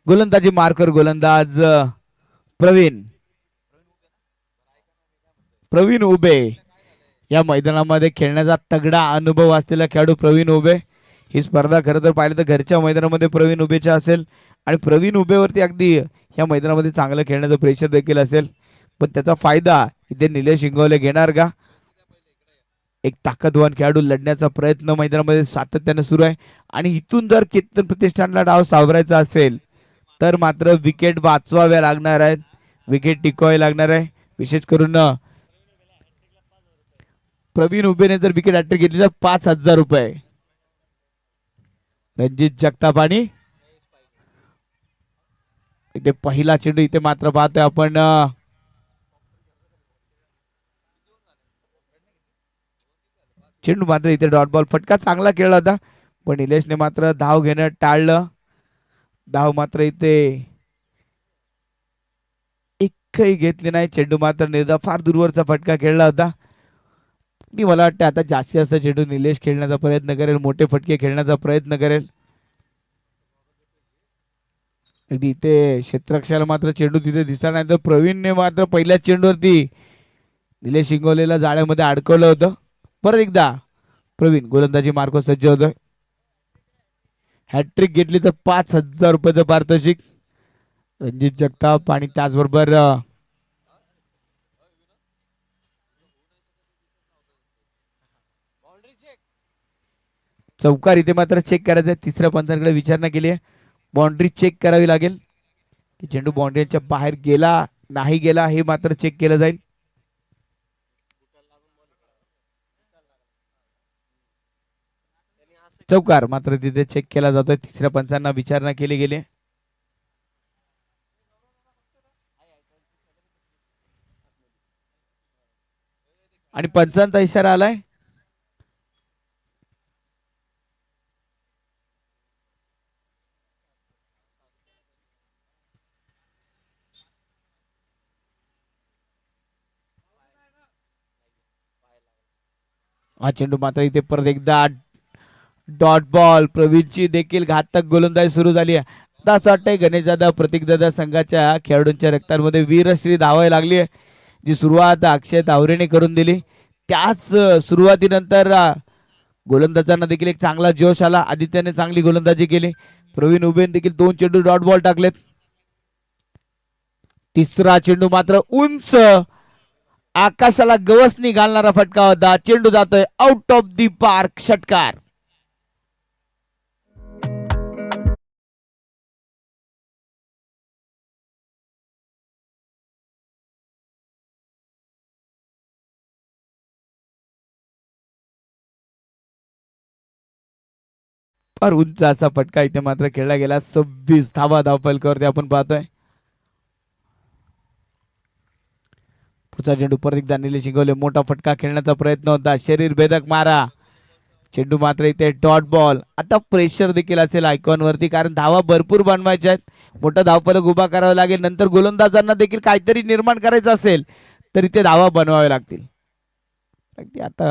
गोलंदाजी मार्कर गोलंदाज प्रवीण उबे. या मैदानामध्ये खेळण्याचा तगडा अनुभव असलेला खेळाडू प्रवीण उबे. ही स्पर्धा खरं तर पाहिलं तर घरच्या मैदानामध्ये प्रवीण उबेच्या असेल आणि प्रवीण उबेवरती अगदी या मैदानामध्ये चांगलं खेळण्याचं प्रेशर देखील असेल. पण त्याचा फायदा इथे निलेश इंगोले घेणार का? एक ताकदवान खेळाडू लढण्याचा प्रयत्न मैदानामध्ये सातत्याने सुरू आहे. आणि इथून जर केतन प्रतिष्ठानला डाव सावरायचा असेल तर मात्र विकेट वाचवाव्या लागणार आहेत. विकेट टिकवावी लागणार आहे. विशेष करून प्रवीण उबेने जर विकेट हॅट्रिक घेतली तर 5,000 रुपये. रणजित जगताप आणि इथे पहिला चेंडू इथे मात्र पाहतोय आपण. चेंडू मात्र इथे डॉट बॉल. फटका चांगला खेळला होता पण निलेशने मात्र धाव घेणं टाळलं. धाव मात्र इथे एकही घेतली नाही. चेंडू मात्र निर्धाव, फार दूरवरचा फटका खेळला होता. मला वाटतं आता जास्तीत जास्त चेंडू निलेश खेळण्याचा प्रयत्न करेल. मोठे फटके खेळण्याचा प्रयत्न करेल. अगदी इथे क्षेत्ररक्षकाला मात्र चेंडू तिथे दिसला नाही. तर प्रवीणने मात्र पहिल्या चेंडूवरती निलेश इंगोलेला जाळ्यामध्ये अडकवलं होतं. परत एकदा प्रवीण गोलंदाजी मार्को सज्ज होतोय. हॅट्रिक घेतली तर 5,000 रुपयाचं पारितोषिक. रणजित जगताप आणि त्याचबरोबर चौकार इथे मात्र चेक करायचा. तिसऱ्या पंचांकडे विचारणा केली आहे. बाउंड्री चेक करावी लागेल की चेंडू बाउंड्रीच्या बाहेर गेला नाही गेला हे मात्र चेक केलं जाईल. चौकार मात्र तिथे चेक केला जातोय. तिसऱ्या पंचांना विचारणा केली गेली. आणि पंचांचा इशारा आलाय. हा चेंडू मात्र इथे परत एकदा डॉट बॉल. प्रवीणची देखील घातक गोलंदाजी सुरू झाली आहे. आता असं वाटतंय गणेश दादा प्रतीक दादा संघाच्या खेळाडूंच्या रक्तांमध्ये वीरश्री धावायला लागली आहे. जी सुरुवात अक्षय तावरेने करून दिली त्याच सुरुवातीनंतर गोलंदाजांना देखील एक चांगला जोश आला. आदित्याने चांगली गोलंदाजी केली. प्रवीण उबेन देखील 2 चेंडू डॉट बॉल टाकलेत. तिसरा चेंडू मात्र उंच आकाशाला गवसणी घालणारा फटका होता. चेंडू जातोय आउट ऑफ दी पार्क. षटकार. फार उंच असा फटका इथे मात्र खेळला गेला. 26 धावा धावफलकावरती आपण पाहतोय. पुढचा चेंडू परत एकदा निलेश इंगोले. मोठा फटका खेळण्याचा प्रयत्न होता. शरीर भेदक मारा. चेंडू मात्र इथे डॉट बॉल. आता प्रेशर देखील असेल आयकॉन वरती कारण धावा भरपूर बनवायच्या आहेत. मोठा धावफलक उभा करावा लागेल. नंतर गोलंदाजांना देखील काहीतरी निर्माण करायचं असेल तर इथे धावा बनवाव्या लागतील. आता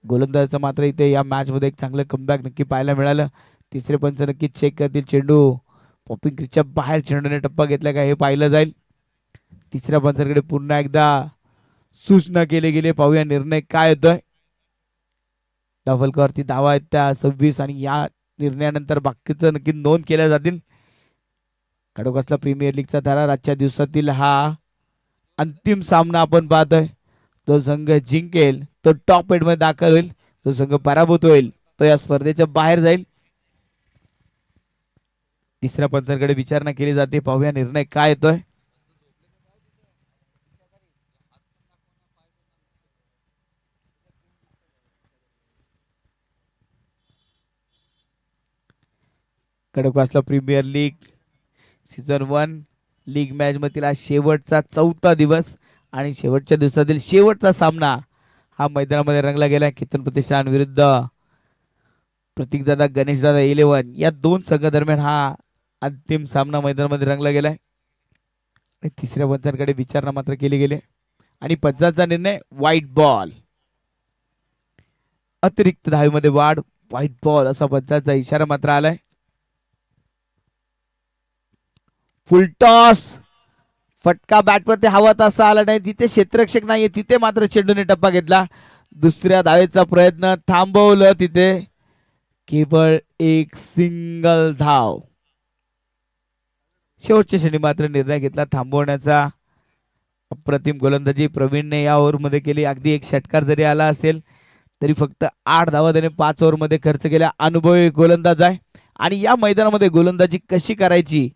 गोलंदाजाचं मात्र इथे या मॅच मध्ये एक चांगलं कमबॅक नक्की पाहायला मिळालं. तिसरे पंच नक्कीच चेक करतील. चेंडू पॉपिंग क्रीजच्या बाहेर चेंडूने टप्पा घेतला का हे पाहिलं जाईल. तिसऱ्या पंचाकडे पुन्हा एकदा सूचना केली गेली. पाहूया निर्णय काय होतोय. धावफलकावरती धावा आहेत त्या 26 आणि या निर्णयानंतर बाकीचं नक्की नोंद केल्या जातील. खडकवासला प्रीमियर लीगचा थरार आजच्या दिवसातील हा अंतिम सामना आपण पाहतोय. जो संघ जिंकेल तो टॉप 8 मध्ये दाखल होईल. जो संघ पराभूत होईल तो या स्पर्धेच्या बाहेर जाईल. तिसऱ्या पंचाकडे विचारणा केली जाते. पाहूया निर्णय काय येतोय. Khadakwasla premier league season 1 league match मधील हा शेवटचा 4था दिवस आणि शेवटच्या दिवसातील शेवटचा सामना हा मैदानामध्ये रंगला गेला. केतन प्रतिष्ठान विरुद्ध प्रतीकदादा गणेशदादा 11 या 2 संघ दरम्यान हा अंतिम सामना मैदानामध्ये रंगला गेलाय. तिसऱ्या पंचांकडे विचारणा मात्र केली गेली आणि पंचांचा निर्णय व्हाईट बॉल. अतिरिक्त धावेमध्ये वाढ. व्हाईट बॉल असा पंचांचा इशारा मात्र आलाय. फुल टॉस. फटका बॅटवरती हवा तसा आला नाही. तिथे क्षेत्ररक्षक नाहीये तिथे मात्र चेंडूने टप्पा घेतला. दुसऱ्या धावेचा प्रयत्न थांबवलं. तिथे केवळ एक सिंगल धाव. शेवटच्या क्षणी मात्र निर्णय घेतला थांबवण्याचा. अप्रतिम गोलंदाजी प्रवीणने या ओव्हरमध्ये केली. अगदी एक षटकार जरी आला असेल तरी फक्त 8 धावा त्याने 5 ओव्हरमध्ये खर्च केल्या. अनुभवी गोलंदाज आहे आणि या मैदानामध्ये गोलंदाजी कशी करायची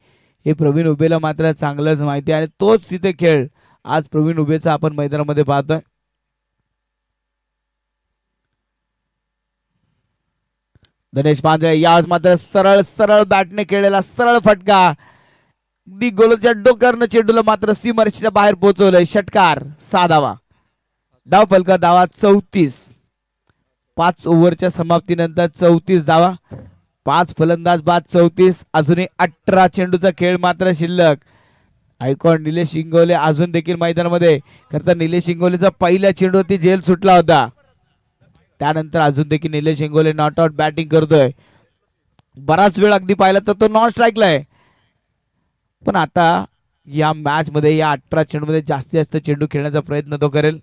हे प्रवीण उबेला मात्र चांगलंच माहिती आहे आणि तोच तिथे खेळ आज प्रवीण उबेचा आपण मैदानामध्ये पाहतोय. गणेश पांढरे याच मात्र सरळ सरळ बॅटने खेळलेला सरळ फटका. अगदी गोलच्या डोक्यावरनं चेंडूला मात्र सीमारेषेच्या बाहेर पोहोचवलंय. षटकार. 6 धावा. धाव फलका धावा 34. 5 ओव्हरच्या समाप्तीनंतर 34 धावा. 5 फलंदाज बाद 34. अजूनही 18 चेंडूचा खेळ मात्र शिल्लक. आयकॉन निलेश इंगोले अजून देखील मैदानामध्ये. खरं तर निलेश इंगोलेचा पहिल्या चेंडूवरती झेल सुटला होता. त्यानंतर अजून देखील Nilesh Ingole not out batting करतोय. बराच वेळ अगदी पाहिला तर तो नॉन स्ट्राईकला आहे. पण आता या मॅच मध्ये या 18 चेंडूमध्ये जास्तीत जास्त चेंडू खेळण्याचा प्रयत्न तो करेल.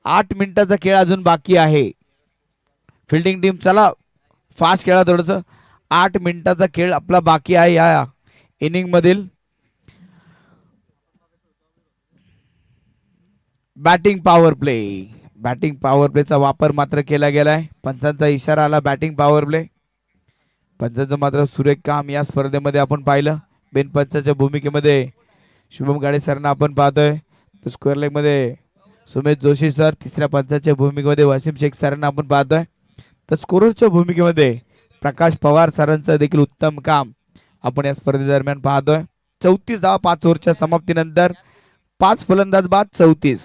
8 मिनिटाचा खेळ अजून बाकी आहे. फिल्डिंग टीम चला फास्ट खेळा थोडस. 8 मिनिटाचा खेळ आपला बाकी आहे या इनिंग मधील. Batting power play. Batting power प्लेचा वापर मात्र केला गेलाय. पंचांचा इशारा आला बॅटिंग पॉवर प्ले. पंचांचं मात्र सुरेख काम या स्पर्धेमध्ये आपण पाहिलं. बेनपंचाच्या भूमिकेमध्ये शुभम गाडे सरांना आपण पाहतोय. स्क्वेअर लेग मध्ये सुमेश जोशी सर. तिसऱ्या पंचाच्या भूमिकेमध्ये वसीम शेख सरांना आपण पाहतोय. तर स्कोररच्या भूमिकेमध्ये प्रकाश पवार सरांचं देखील उत्तम काम आपण या स्पर्धेदरम्यान पाहतोय. 34 धावा 5 ओव्हरच्या समाप्तीनंतर 5 फलंदाज बाद 34.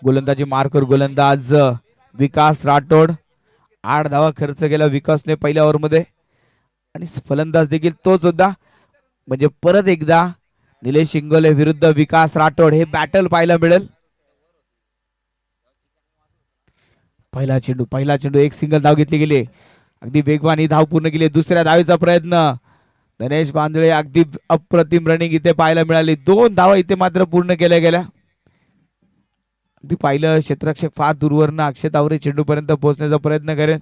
गोलंदाजी मार्कर गोलंदाज विकास राठोड. 8 धावा खर्च केला विकासने पहिल्या ओव्हरमध्ये आणि फलंदाज देखील तोच होता. म्हणजे परत एकदा निलेश इंगोले विरुद्ध विकास राठोड हे बॅटल पाहायला मिळेल. पहिला चेंडू एक सिंगल धाव घेतली गेली. अगदी वेगवान ही धाव पूर्ण केली. दुसऱ्या धावेचा प्रयत्न. गणेश बांदळे अगदी अप्रतिम रनिंग इथे पाहायला मिळाली. 2 धावा इथे मात्र पूर्ण केल्या गेल्या. अगदी पाहिलं क्षेत्ररक्षक फार दूरवरनं अक्षय तावरे चेंडू पर्यंत पोहोचण्याचा प्रयत्न करेल.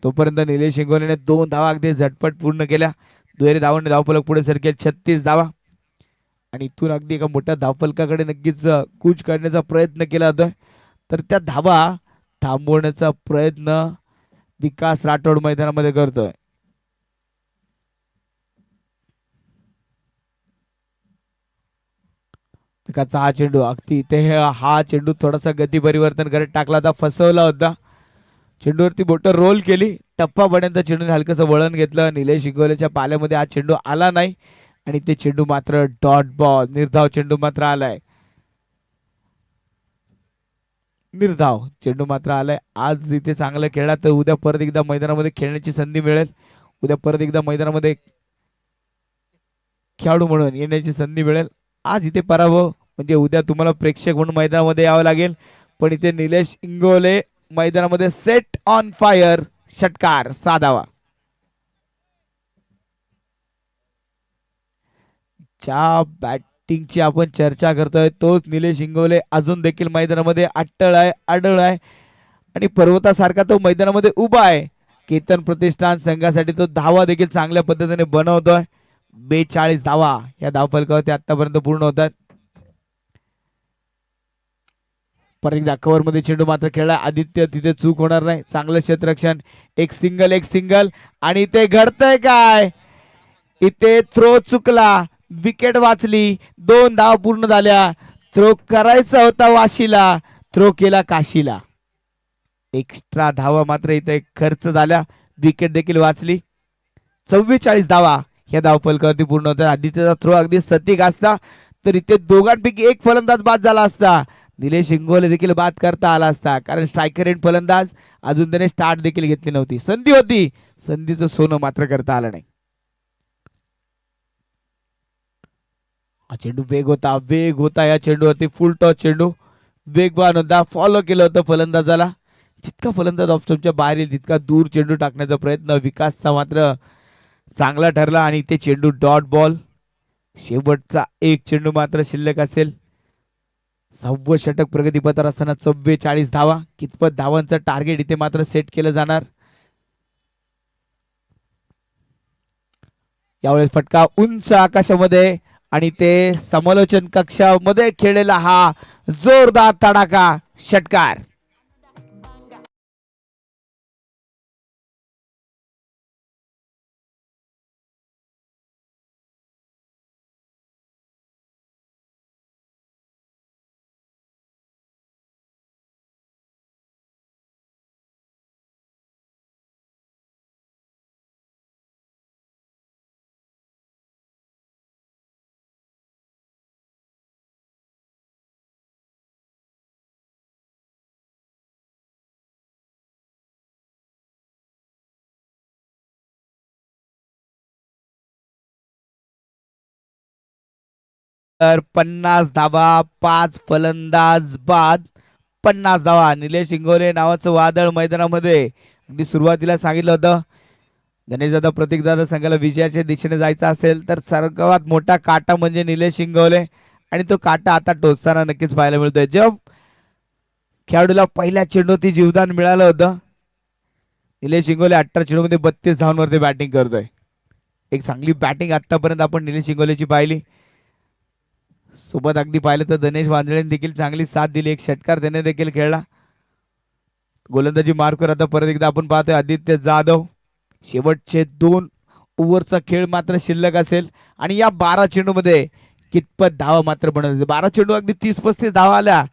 तोपर्यंत निलेश इंगोलेने 2 धावा अगदी झटपट पूर्ण केल्या. दुहेरी धावांनी धावफलक पुढे सरकेल 36 धावा. आणि इथून अगदी एका मोठ्या धावफलकाकडे नक्कीच कूच करण्याचा प्रयत्न केला जातोय. तर त्या धावा थांबवण्याचा प्रयत्न विकास राठोड मैदानामध्ये करतोय. विकासचा हा चेंडू अगदी इथे हा चेंडू थोडासा गती परिवर्तन करत टाकला होता. फसवला होता. चेंडूवरती बोट रोल केली. टप्पापर्यंत चेंडूने हलकंसं वळण घेतलं. निलेश इंगोलेच्या पाल्यामध्ये हा चेंडू आला नाही आणि ते चेंडू मात्र डॉट बॉल निर्धाव चेंडू मात्र आलाय. निर्धाव चेंडू मात्र आलाय. आज इथे चांगलं खेळला तर उद्या परत एकदा मैदानामध्ये खेळण्याची संधी मिळेल. उद्या परत एकदा मैदानामध्ये खेळाडू म्हणून येण्याची संधी मिळेल. आज इथे पराभव म्हणजे उद्या तुम्हाला प्रेक्षक म्हणून मैदानामध्ये यावं लागेल. पण इथे निलेश इंगोले मैदानामध्ये सेट ऑन फायर. षटकार 6 धावा. ज्या बॅटिंगची आपण चर्चा करतोय तोच निलेश इंगोले अजून देखील मैदानामध्ये आढळ आहे आणि पर्वतासारखा तो मैदानामध्ये उभा आहे. केतन प्रतिष्ठान संघासाठी तो धावा देखील चांगल्या पद्धतीने बनवतोय. 42 धावा या धावफलकावरती आतापर्यंत पूर्ण होतात. परत एकदा कव्हर मध्ये चेंडू मात्र खेळला. आदित्य तिथे चूक होणार नाही. चांगलं क्षेत्ररक्षण. एक सिंगल आणि ते घडतंय काय. इथे थ्रो चुकला. विकेट वाचली. 2 धाव पूर्ण झाल्या. थ्रो करायचा होता वाशीला. थ्रो केला काशीला. एक्स्ट्रा धावा मात्र इथे खर्च झाल्या. विकेट देखील वाचली. 44 धावा या धावफलकावरती पूर्ण होतात. आदित्यचा थ्रो अगदी सटीक असता तर इथे दोघांपैकी एक फलंदाज बाद झाला असता. निलेश इंगोले देखील बाद करता आला असता. कारण स्ट्रायकर एंड फलंदाज अजून त्याने स्टार्ट देखील घेतली नव्हती. संधी होती. संधीचं सोनं मात्र करता आलं नाही. हा चेंडू वेग होता या चेंडूवरती. फुल टॉस चेंडू वेगवान होता. फॉलो केलं होतं फलंदाजाला. जितका फलंदाज ऑफस्टंपच्या बाहेर येईल तितका दूर चेंडू टाकण्याचा प्रयत्न विकासचा मात्र चांगला ठरला आणि ते चेंडू डॉट बॉल. शेवटचा एक चेंडू मात्र शिल्लक असेल. 6वं षटक प्रगतीपथावर असताना 44 धावा. कितपत धावांचं टार्गेट इथे मात्र सेट केलं जाणार. यावेळेस फटका उंच आकाशामध्ये आणि ते समालोचन कक्षामध्ये खेळलेला हा जोरदार तडाखा. षटकार. तर 50 धावा. 5 फलंदाज बाद. 50 धावा. निलेश इंगोले नावाचं वादळ मैदानामध्ये. अगदी सुरुवातीला सांगितलं होतं गणेशदादा प्रतीकदादा संघाला विजयाच्या दिशेने जायचं असेल तर सर्वात मोठा काटा म्हणजे निलेश इंगोले आणि तो काटा आता टोचताना नक्कीच पाहायला मिळतोय. जब खेळाडूला पहिल्या चेंडूवरती जीवदान मिळालं होतं. निलेश इंगोले 18 चेंडूमध्ये 32 धावांवरती बॅटिंग करतोय. एक चांगली बॅटिंग आतापर्यंत आपण निलेश इंगोलेची पाहिली. सोबत अगदी पाहिलं तर गणेश बांदळेने देखील चांगली साथ दिली. एक षटकार त्याने देखील खेळला. गोलंदाजी मार्कवर आता परत एकदा आपण पाहतोय आदित्य जाधव. शेवटचे 2 ओव्हरचा खेळ मात्र शिल्लक असेल आणि या 12 चेंडूमध्ये कितपत धावा मात्र बनवते. 12 चेंडू अगदी 30-35 धावा आल्या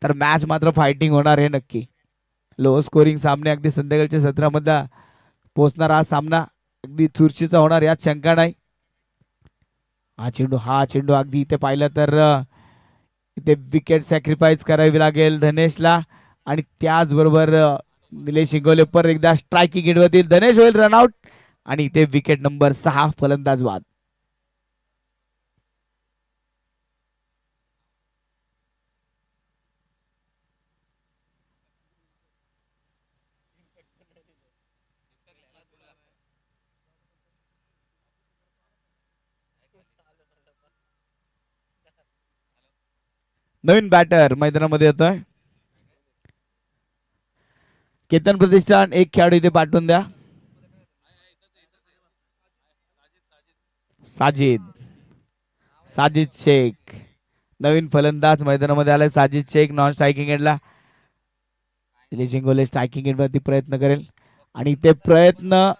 तर मॅच मात्र फायटिंग होणार हे नक्की. लो स्कोरिंग सामने अगदी संध्याकाळच्या सत्रामध्ये पोहोचणार हा सामना अगदी चुरशीचा होणार यात शंका नाही. हा चेंडू अगदी इथे पाहिलं तर इथे विकेट सॅक्रिफाईस करावी लागेल धनेशला. आणि त्याचबरोबर निलेश इंगोले पर एकदा स्ट्रायकिंग एंडवरती धनेश होईल रनआउट. आणि इथे विकेट नंबर 6 फलंदाज बाद. नवीन बॅटर मैदानामध्ये येतोय. केतन प्रतिष्ठान एक खेळाडू इथे पाठवून द्या. साजिद साजिद शेख नवीन फलंदाज मैदानामध्ये आलाय. साजिद शेख नॉन स्ट्रायकिंग एंडला. निलेश इंगोले स्ट्रायकिंग एंडवरती प्रयत्न करेल. आणि ते प्रयत्न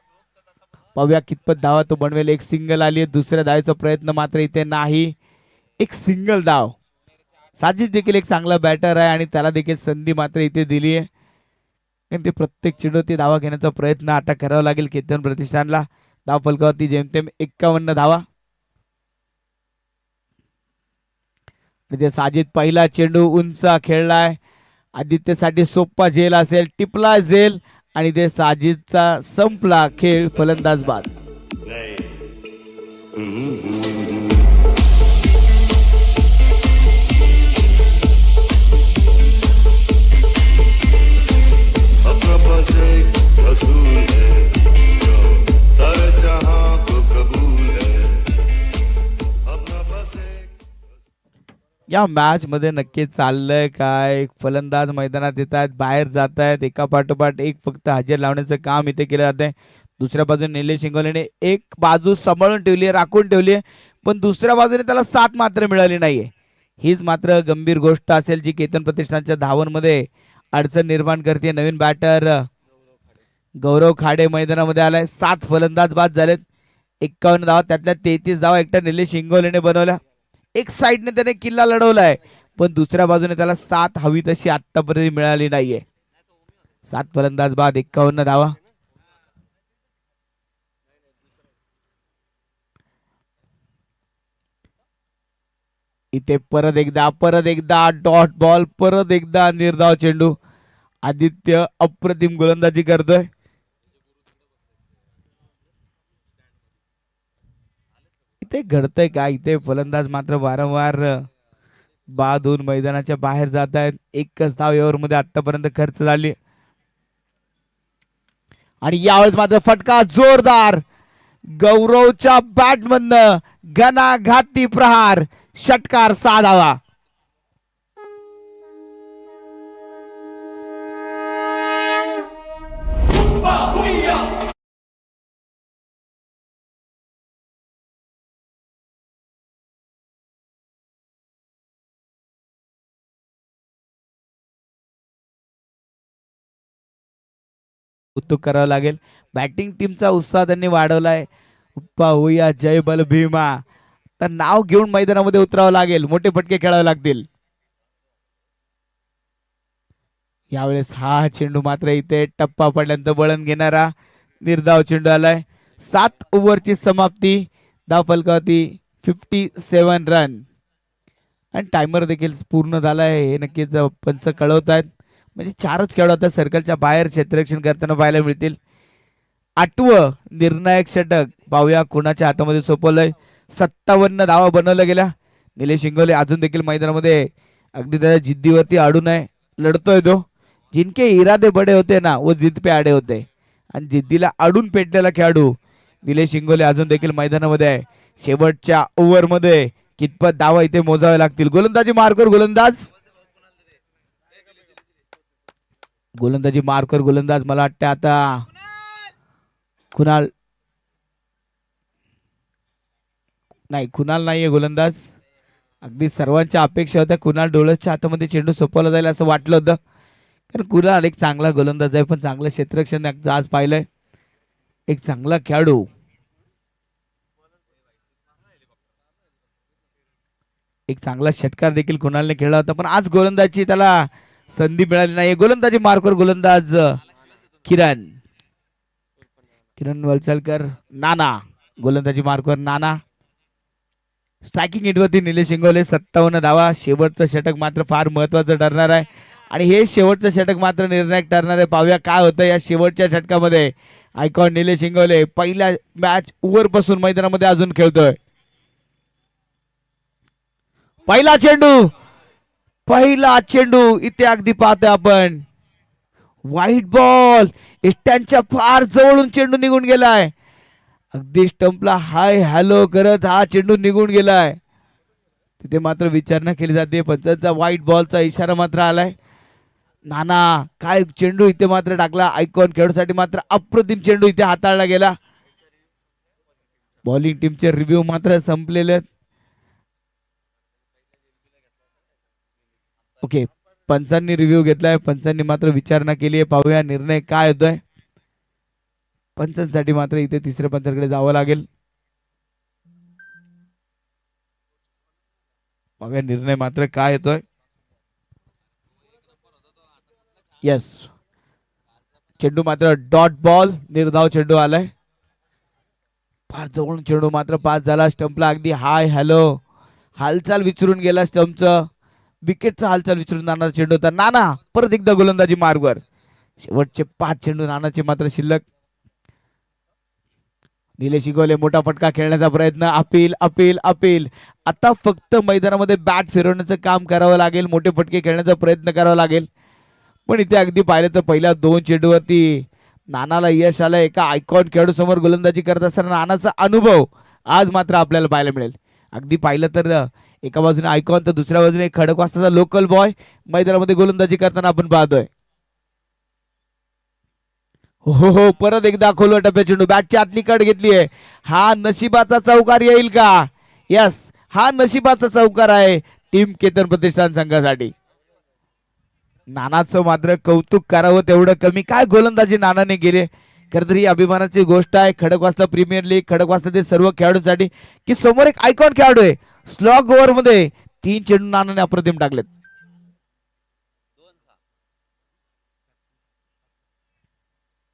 पाहूया कितपत धावा तो बनवेल. एक सिंगल आली आहे. दुसऱ्या धावेचा प्रयत्न मात्र इथे नाही. एक सिंगल धाव. साजिद देखील एक चांगला बॅटर आहे आणि त्याला देखील संधी मात्र इथे दिली आहे. ते प्रत्येक चेंडूवरती धावा घेण्याचा प्रयत्न आता करावा लागेल केतन प्रतिष्ठानला. धाव फलकावरती जेमतेम 51 धावा. इथे साजिद पहिला चेंडू उंच खेळलाय. आदित्यसाठी सोप्पा झेल असेल. टिपला झेल आणि ते साजिदचा संपला खेळ. फलंदाज बाद. या मॅच मध्ये नक्की चाललंय काय. फलंदाज मैदानात येत आहेत, बाहेर जात आहेत, एका पाठोपाठ एक फक्त हजेर लावण्याचं काम इथे केलं जात आहे. दुसऱ्या बाजूने निलेश इंगोलेने एक बाजू सांभाळून ठेवली आहे, राखून ठेवली आहे, पण दुसऱ्या बाजूने त्याला साथ मात्र मिळाली नाहीये. हीच मात्र गंभीर गोष्ट असेल जी केतन प्रतिष्ठानच्या धावांमध्ये अडचण निर्माण करते. नवीन बॅटर गौरव खाडे मैदानामध्ये आलाय. 7 फलंदाज बाद झालेत. 51 धावा, त्यातल्या 33 धावा एकटा निलेश इंगोलेने बनवल्या. एक साइडने त्याने किल्ला लढवलाय, पण दुसऱ्या बाजूने त्याला साथ हवी तशी आतापर्यंत मिळाली नाहीये. 7 फलंदाज बाद, 51 धावा. इथे परत एकदा डॉट बॉल, परत एकदा निर्धाव चेंडू. आदित्य अप्रतिम गोलंदाजी करतोय. इथे घडतंय का. इथे फलंदाज मात्र वारंवार बाद होऊन मैदानाच्या बाहेर जात आहेत. एकच धाव ओव्हर मध्ये आतापर्यंत खर्च झाली आणि यावेळेस मात्र फटका जोरदार. गौरवच्या बॅट मधनं घणाघाती प्रहार, षटकार, 6 धावा. कौतुक करावं लागेल. बॅटिंग टीमचा उत्साह त्यांनी वाढवलाय. उप्पा होया जय बल भीमा. तर नाव घेऊन मैदानामध्ये उतरावं लागेल, मोठे फटके खेळावे लागतील. यावेळेस हा चेंडू मात्र इथे टप्पा पडल्यानंतर वळण घेणारा निर्धाव चेंडू आलाय. 7 ओव्हरची समाप्ती. धाव फलकावरती 57 रन आणि टायमर देखील पूर्ण झालाय. हे नक्कीच पंच कळवत आहेत. म्हणजे 4च खेळाडू आता सर्कलच्या बाहेर क्षेत्ररक्षण करताना पाहायला मिळतील. 8वं निर्णायक षटक पाहूया कुणाच्या हातामध्ये सोपवलंय. 57 धावा बनवल्या गेल्या. निलेश इंगोले अजून देखील मैदानामध्ये अगदी त्याच्या जिद्दीवरती अडून आहे, लढतोय तो. जिनके इरादे बडे होते ना वो जिद पे आडे होते. आणि जिद्दीला अडून पेटलेला खेळाडू निलेश इंगोले अजून देखील मैदानामध्ये आहे. शेवटच्या ओव्हर मध्ये कितपत धावा इथे मोजावे लागतील. गोलंदाजी मार्कर गोलंदाज मला वाटतं आता कुणाल नाहीये गोलंदाज. अगदी सर्वांच्या अपेक्षा होत्या कुणाल डोळसच्या हातामध्ये चेंडू सोपवला जाईल असं वाटलं होतं, कारण कुणाल एक चांगला गोलंदाज आहे, पण चांगलं क्षेत्ररक्षण आज पाहिलंय. एक चांगला खेळाडू. एक चांगला षटकार देखील कुणालने खेळला होता, पण आज गोलंदाजी त्याला संधी मिळाली नाही. गोलंदाजी मार्कवर गोलंदाज किरण वलसलकर. नाना गोलंदाजी मार्कवर नाना. स्ट्रायकिंग हिटवरती निलेश इंगोले 57 धावा. शेवटचं षटक मात्र फार महत्वाचं ठरणार आहे आणि हे शेवटचं षटक मात्र निर्णायक ठरणार आहे. पाहूया काय होतं या शेवटच्या षटकामध्ये. आयकॉन निलेश इंगोले पहिल्या मॅच ओव्हर पासून मैदानामध्ये अजून खेळतोय. पहिला चेंडू इथे अगदी पाहतोय आपण. व्हाईट बॉल इष्ट्यांच्या फार जवळून चेंडू निघून गेलाय. अगदी स्टंपला हाय हॅलो करत हा चेंडू निघून गेलाय. तिथे मात्र विचारणा केली जाते. पंचांचा व्हाईट बॉलचा इशारा मात्र आलाय. नाना काय चेंडू इथे मात्र टाकला. आयकॉन खेळाडूसाठी मात्र अप्रतिम चेंडू इथे हाताळला गेला. बॉलिंग टीमचे रिव्ह्यू मात्र संपलेले. ओके, पंचांनी रिव्ह्यू घेतलाय. पंचांनी मात्र विचारणा केली आहे. पाहूया निर्णय काय होतोय. पंचांसाठी मात्र इथे तिसऱ्या पंचांकडे जावं लागेल. पाहूया निर्णय मात्र काय येतोय. यस, चेंडू मात्र डॉट बॉल निर्धाव चेंडू आलाय. फार जवळून चेंडू मात्र पास झाला. स्टंपला अगदी हाय हॅलो हालचाल विचारून गेला. स्टंपचं विकेटचा हालचाल विचारून जाणारा चेंडू होता. नाना परत एकदा गोलंदाजी मार्गवर. शेवटचे 5 चेंडू नानाचे मात्र शिल्लक. निलेश इंगोले मोठा फटका खेळण्याचा प्रयत्न. अपील. आता फक्त मैदानामध्ये बॅट फिरवण्याचं काम करावं लागेल. मोठे फटके खेळण्याचा प्रयत्न करावा लागेल. पण इथे अगदी पाहिलं तर पहिल्या 2 चेंडूवरती नानाला यश आलं. एका आयकॉन खेळाडू समोर गोलंदाजी करत असताना नानाचा अनुभव आज मात्र आपल्याला पाहायला मिळेल. अगदी पाहिलं तर एका बाजूने आयकॉन तर दुसऱ्या बाजूने खडकवासलाचा लोकल बॉय मैदानामध्ये गोलंदाजी करताना आपण पाहतोय. हो, परत एकदा खोलवर टप्प्यात चेंडू. बॅटची आतली कट घेतली आहे. हा नशिबाचा चौकार येईल का? यस, हा नशिबाचा चौकार आहे टीम केतन प्रतिष्ठान संघासाठी. नानाचं मात्र कौतुक करावं तेवढं कमी. काय गोलंदाजी नानाने गेले. खरं तर ही अभिमानाची गोष्ट आहे खडकवासला प्रीमियर लीग खडकवासलातील सर्व खेळाडूंसाठी की समोर एक आयकॉन खेळाडू आहे. स्लॉग ओव्हर मध्ये 3 चेंडू नानाने अप्रतिम टाकलेत.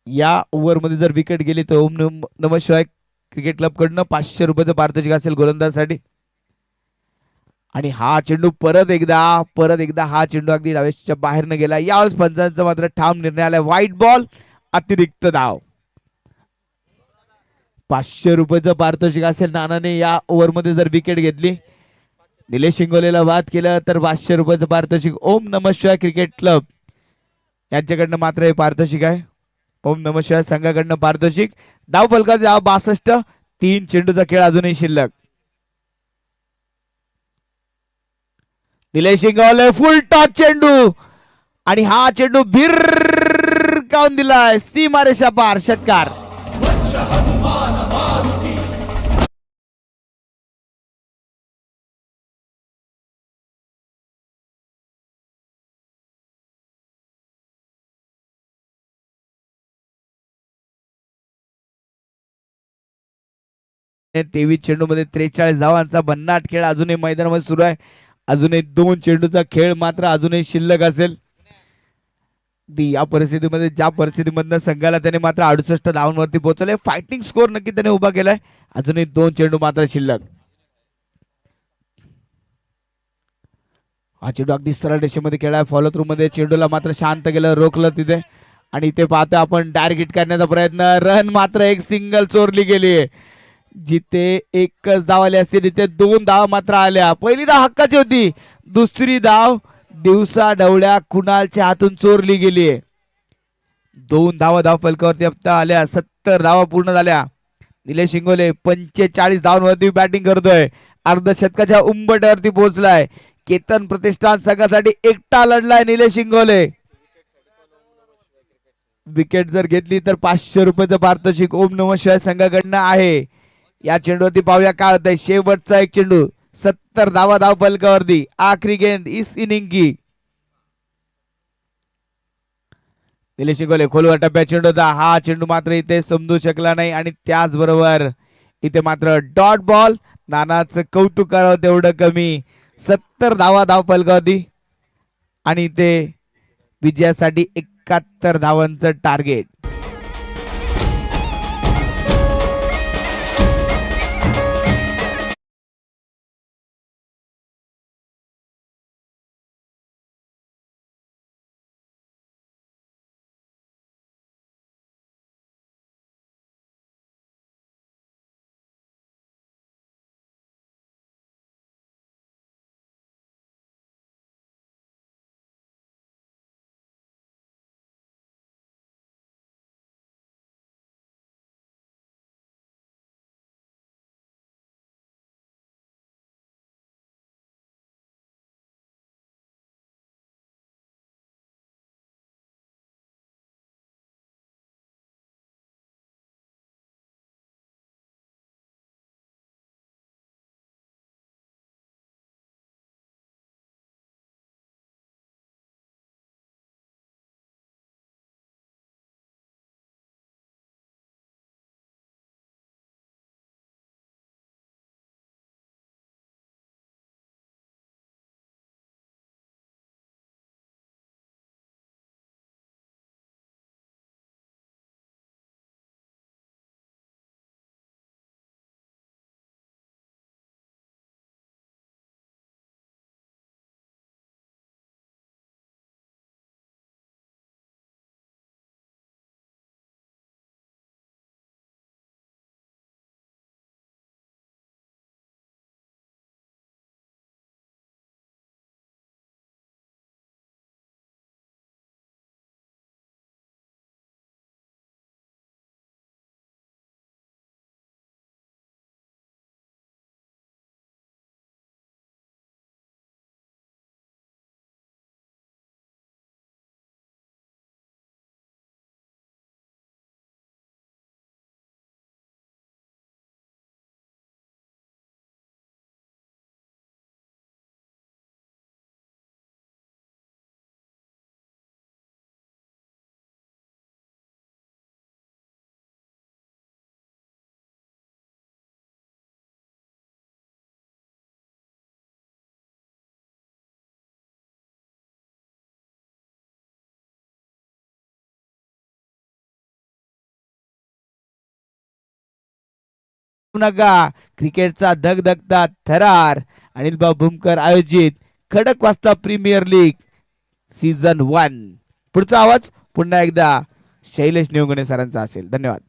या ओव्हर मध्ये जर विकेट गेली तर ओम नमः शिवाय क्रिकेट क्लब कडनं 500 रुपयाचं पारितोषिक असेल गोलंदाजासाठी. आणि हा चेंडू परत एकदा हा चेंडू अगदी डाव्याच्या बाहेर न गेला. यावेळेस पंचांचा मात्र ठाम निर्णय आला. व्हाईट बॉल अतिरिक्त धाव. 500 रुपयाचं पारितोषिक असेल. नानाने या ओव्हर मध्ये जर विकेट घेतली निलेश इंगोलेला बाद केलं तर 500 रुपयाचं पारितोषिक ओम नमः शिवाय क्रिकेट क्लब यांच्याकडनं मात्र हे पारितोषिक आहे. ओम नमः शिवाय संघाकडनं पारितोषिक. धाव फलकाचे धाव 62. 3 चेंडूचा खेळ अजूनही शिल्लक. निलेश इंगोले फुल टॉस चेंडू आणि हा चेंडू भिरकावून दिलाय सीमारेषा पार. षटकार. तेवीस चेंडू मध्ये 43 धावांचा भन्नाट खेळ अजूनही मैदानामध्ये सुरू आहे. अजूनही 2 चेंडूचा खेळ मात्र अजूनही शिल्लक असेल. या परिस्थितीमध्ये ज्या परिस्थितीमधनं संघाला त्याने मात्र 68 धावांवरती पोहोचवले. फायटिंग स्कोर नक्की त्याने उभा केलाय. अजूनही 2 चेंडू मात्र शिल्लक. हा चेंडू अगदी सरळ रेषेमध्ये खेळाय. फॉलो थ्रू मध्ये चेंडूला मात्र शांत केलं, रोखलं तिथे. आणि इथे पाहतोय आपण डायरेक्ट हिट करण्याचा प्रयत्न. रन मात्र एक सिंगल चोरली गेली. जिथे एकच धाव आली असते तिथे 2 धाव मात्र आल्या. पहिली धाव हक्काची होती. दुसरी धाव दिवसा डवळ्या कुणालच्या हातून चोरली गेली. 2 धाव फलकावरती आता आल्या. 70 धावा पूर्ण झाल्या. निलेश इंगोले 45 धावांवरती बॅटिंग करतोय. अर्धशतकाच्या उंबरठ्यावरती पोहोचलाय. केतन प्रतिष्ठान संघासाठी एकटा लढलाय निलेश इंगोले. विकेट जर घेतली तर 500 रुपयाचं पारितोषिक ओम नमः शिवाय संघाकडनं आहे. या चेंडूवरती पाहूया काय होतंय. शेवटचा एक चेंडू. 70 धाव फलकावरती. आखरी गेंद इस इनिंग की. निलेश इंगोले खोलवर टप्प्यात चेंडू होता. हा चेंडू मात्र इथे समजू शकला नाही आणि त्याचबरोबर इथे मात्र डॉट बॉल. नानाचं कौतुक करावं तेवढं कमी. 70 धाव फलकावरती आणि इथे विजयासाठी 71 धावांचं टार्गेट. नका. क्रिकेटचा धगधगता थरार अनिल भाऊ भूमकर आयोजित खडकवासला प्रीमियर लीग सीझन 1. पुढचा आवाज पुन्हा एकदा शैलेश नेवगणे सरांचा असेल. धन्यवाद.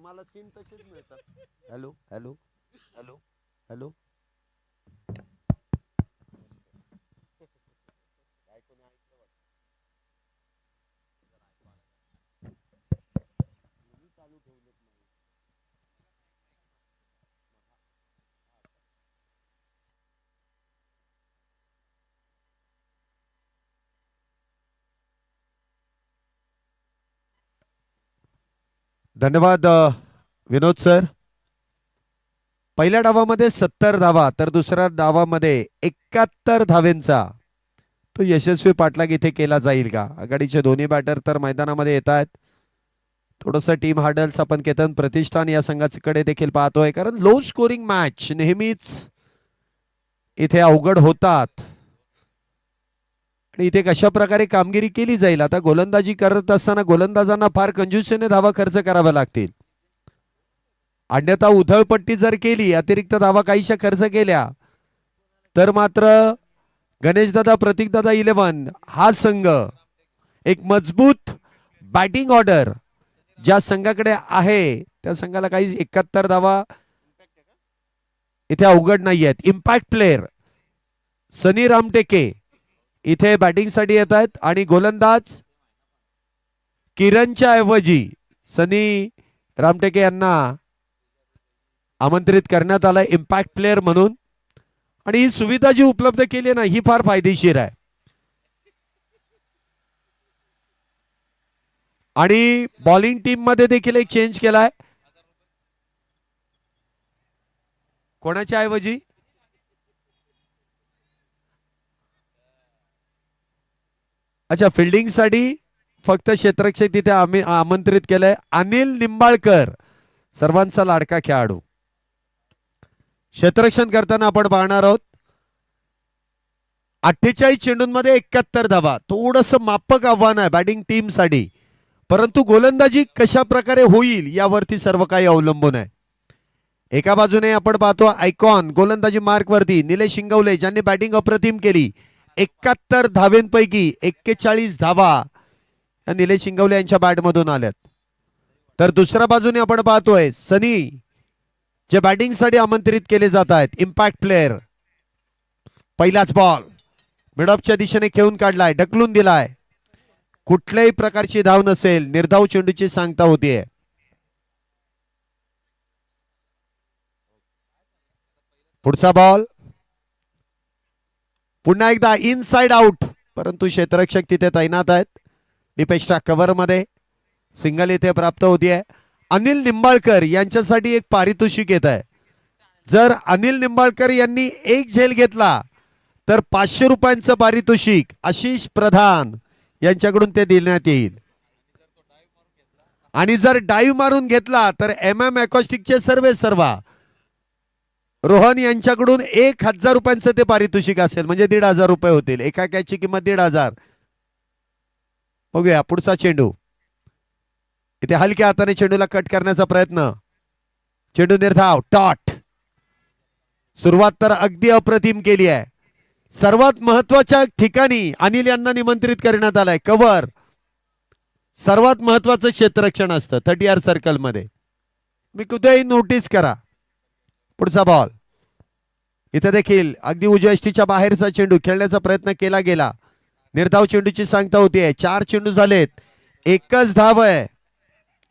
मला सीन तसेच मिळतात. हॅलो हॅलो हॅलो हॅलो धन्यवाद विनोद सर. पहिल्या डावामध्ये 70 धावा तर दुसऱ्या डावामध्ये 71 धावेंचा तो यशस्वी पाठलाग इथे केला जाईल का? आघाडीचे दोन्ही बॅटर तर मैदानामध्ये येत आहेत. थोडस टीम हार्डल्स आपण केतन प्रतिष्ठान या संघाकडे देखील पाहतोय, कारण लो स्कोरिंग मॅच नेहमीच इथे अवघड होतात आणि इथे कशा प्रकारे कामगिरी केली जाईल. आता गोलंदाजी करत असताना गोलंदाजांना फार कंजूसीने धावा खर्च कराव्या लागतील. अन्यथा उधळपट्टी जर केली, अतिरिक्त धावा काहीशा खर्च केल्या तर मात्र गणेशदादा प्रतीकदादा 11 हा संघ एक मजबूत बॅटिंग ऑर्डर ज्या संघाकडे आहे त्या संघाला काही 71 धावा इथे अवघड नाही आहेत. इम्पॅक्ट प्लेयर सनी रामटेके इथे बॅटिंग साठी येत आहेत आणि गोलंदाज किरणच्या ऐवजी सनी रामटेके यांना आमंत्रित करण्यात आलं इम्पॅक्ट प्लेयर म्हणून. आणि ही सुविधा जी उपलब्ध केली ना ही फार फायदेशीर आहे. आणि बॉलिंग टीम मध्ये देखील एक चेंज केलाय. कोणाच्या ऐवजी? अच्छा, फिल्डिंग साठी फक्त क्षेत्ररक्षक तिथे आमंत्रित केलंय अनिल निंबाळकर, सर्वांचा लाडका खेळाडू. क्षेत्ररक्षण करताना आपण पाहणार आहोत 48 चेंडूंमध्ये 71 धावा. थोडस मापक आव्हान आहे बॅटिंग टीम साठी, परंतु गोलंदाजी कशा प्रकारे होईल यावरती सर्व काही अवलंबून आहे. एका बाजूने आपण पाहतो आयकॉन गोलंदाजी मार्क वरती निलेश शिंगवले ज्यांनी बॅटिंग अप्रतिम केली. 71 धावेंपैकी 41 धावा या निलेश शिंगवले यांच्या बॅटमधून आल्यात. तर दुसऱ्या बाजूने आपण पाहतोय सनी जे बॅटिंग साठी आमंत्रित केले जात आहेत इम्पॅक्ट प्लेयर. पहिलाच बॉल मिडऑफच्या दिशेने खेळून काढलाय, ढकलून दिलाय, कुठल्याही प्रकारची धाव नसेल, निर्धाव चेंडूची सांगता होतीये. पुढचा बॉल पुन्हा एकदा इनसाइड आउट, परंतु क्षेत्ररक्षक तिथे तैनात आहेत. डिपेक्सच्या कव्हर मध्ये सिंगल इथे प्राप्त होतीये. अनिल निंबाळकर यांच्यासाठी एक पारितोषिक येत आहे. जर अनिल निंबाळकर यांनी एक झेल घेतला तर 500 रुपयांचं पारितोषिक आशिष प्रधान यांच्याकडून ते देण्यात येईल. आणि जर डाईव्ह मारून घेतला तर MM अकॉस्टिकचे सर्वा रोहन यांच्याकडून 1000 रुपयांचं ते पारितोषिक असेल, म्हणजे 1500 रुपये होतील. एका कॅचची किंमत 1500. बघूया पुढचा चेंडू. इथे हलक्या हाताने चेंडूला कट करण्याचा प्रयत्न, चेंडू निर्धाव टॉट. सुरुवात तर अगदी अप्रतिम केली आहे. सर्वात महत्वाच्या ठिकाणी अनिल यांना निमंत्रित करण्यात आलाय. कव्हर सर्वात महत्वाचं क्षेत्ररक्षण असतं 30R सर्कल मध्ये, मी कुठेही नोटीस करा. पुढचा बॉल इथे देखील अगदी उजव्या यष्टीच्या बाहेरचा चेंडू खेळण्याचा प्रयत्न केला गेला. निर्धाव चेंडूची सांगता होतीये. 4 चेंडू झालेत, एकच धाव आहे.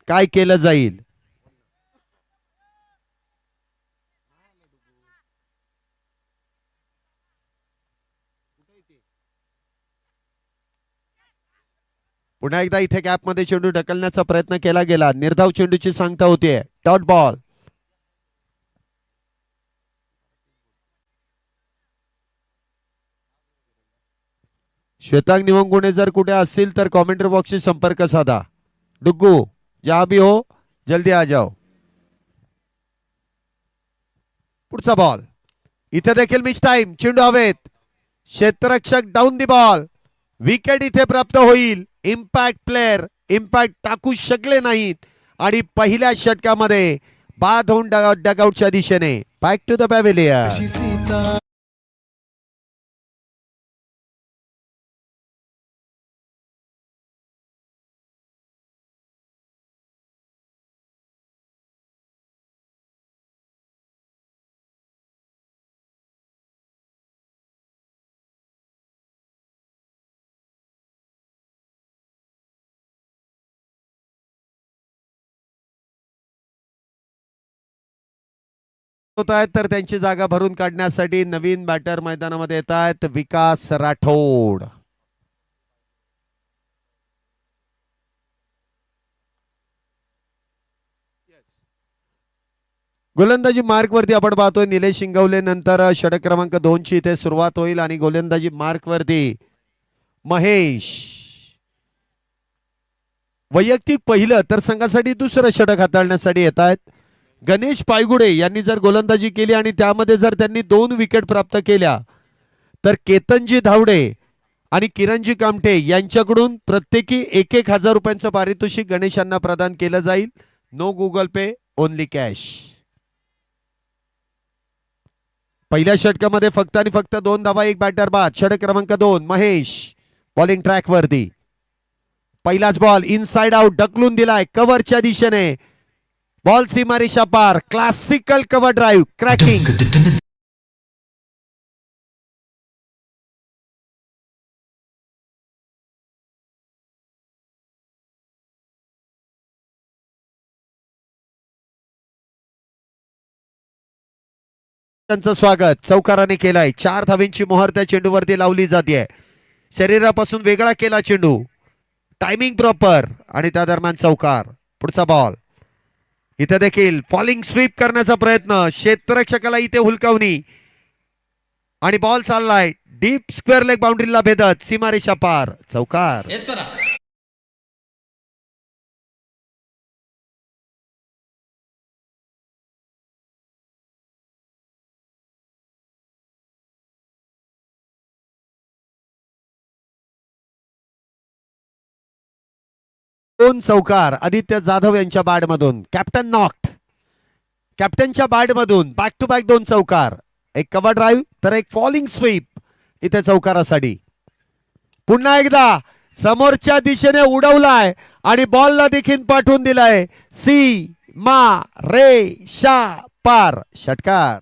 काय केलं जाईल? पुन्हा एकदा इथे गॅप मध्ये चेंडू ढकलण्याचा प्रयत्न केला गेला. निर्धाव चेंडूची सांगता होतीये. Dot ball. श्वेतांग निवंगुणे जर कुठे असतील तर कॉमेंट्री बॉक्सशी संपर्क साधा. डुग्गू जहां भी हो जल्दी आ जाओ. पुढचा बॉल इथे देखील मिस टाइम. चेंडू हवेत. क्षेत्ररक्षक डाऊन दी बॉल. विकेट इथे प्राप्त होईल. इम्पॅक्ट प्लेअर इम्पॅक्ट टाकू शकले नाहीत आणि पहिल्या षटकामध्ये बाद होऊन डगआउटच्या दिशेने. Back to the pavilion. होत आहेत तर त्यांची जागा भरून काढण्यासाठी नवीन बॅटर मैदानामध्ये येत आहेत. विकास राठोड. गोलंदाजी मार्क वरती आपण पाहतोय निलेश शिंगवले नंतर षटक क्रमांक 2 ची इथे सुरुवात होईल आणि गोलंदाजी मार्क वरती महेश. वैयक्तिक पहिलं तर संघासाठी दुसरं षटक हाताळण्यासाठी येत आहेत. गणेश पायगुडे यांनी जर गोलंदाजी केली आणि त्यामध्ये जर त्यांनी 2 विकेट प्राप्त केल्या तर केतनजी धावडे आणि किरणजी कामठे यांच्याकडून प्रत्येकी 1,000 रुपयांचं पारितोषिक गणेशांना प्रदान केलं जाईल. नो गुगल पे ओनली कॅश. पहिल्या षटकामध्ये फक्त आणि फक्त 2 धावा 1 बॅटर बाद. षटक क्रमांक 2 महेश बॉलिंग ट्रॅक वरती. पहिलाच बॉल इनसाइड आउट ढकलून दिलाय कव्हरच्या दिशेने. बॉल सीमारेषा पार. Classical cover drive cracking. त्यांचं स्वागत चौकाराने केलाय. 4 धावेंची मोहर त्या चेंडूवरती लावली जाते. शरीरापासून वेगळा केला चेंडू. टायमिंग प्रॉपर आणि त्या दरम्यान चौकार. पुढचा बॉल इथे देखील फॉलिंग स्वीप करण्याचा प्रयत्न. क्षेत्ररक्षकाला इथे हुलकावणी आणि बॉल चाललाय डीप स्क्वेअर लेग बाउंड्रीला भेदत सीमारेषा पार. चौकार. दोन चौकार आदित्य जाधव यांच्या बॅट मधून. Captain knocked. कॅप्टनच्या बॅट मधून बॅक टू बॅक 2 चौकार. एक कव्हर ड्राईव्ह तर एक फॉलिंग स्वीप इथे चौकारासाठी. पुन्हा एकदा समोरच्या दिशेने उडवलाय आणि बॉलला देखील पाठवून दिलाय सी मा रे शा पार. षटकार.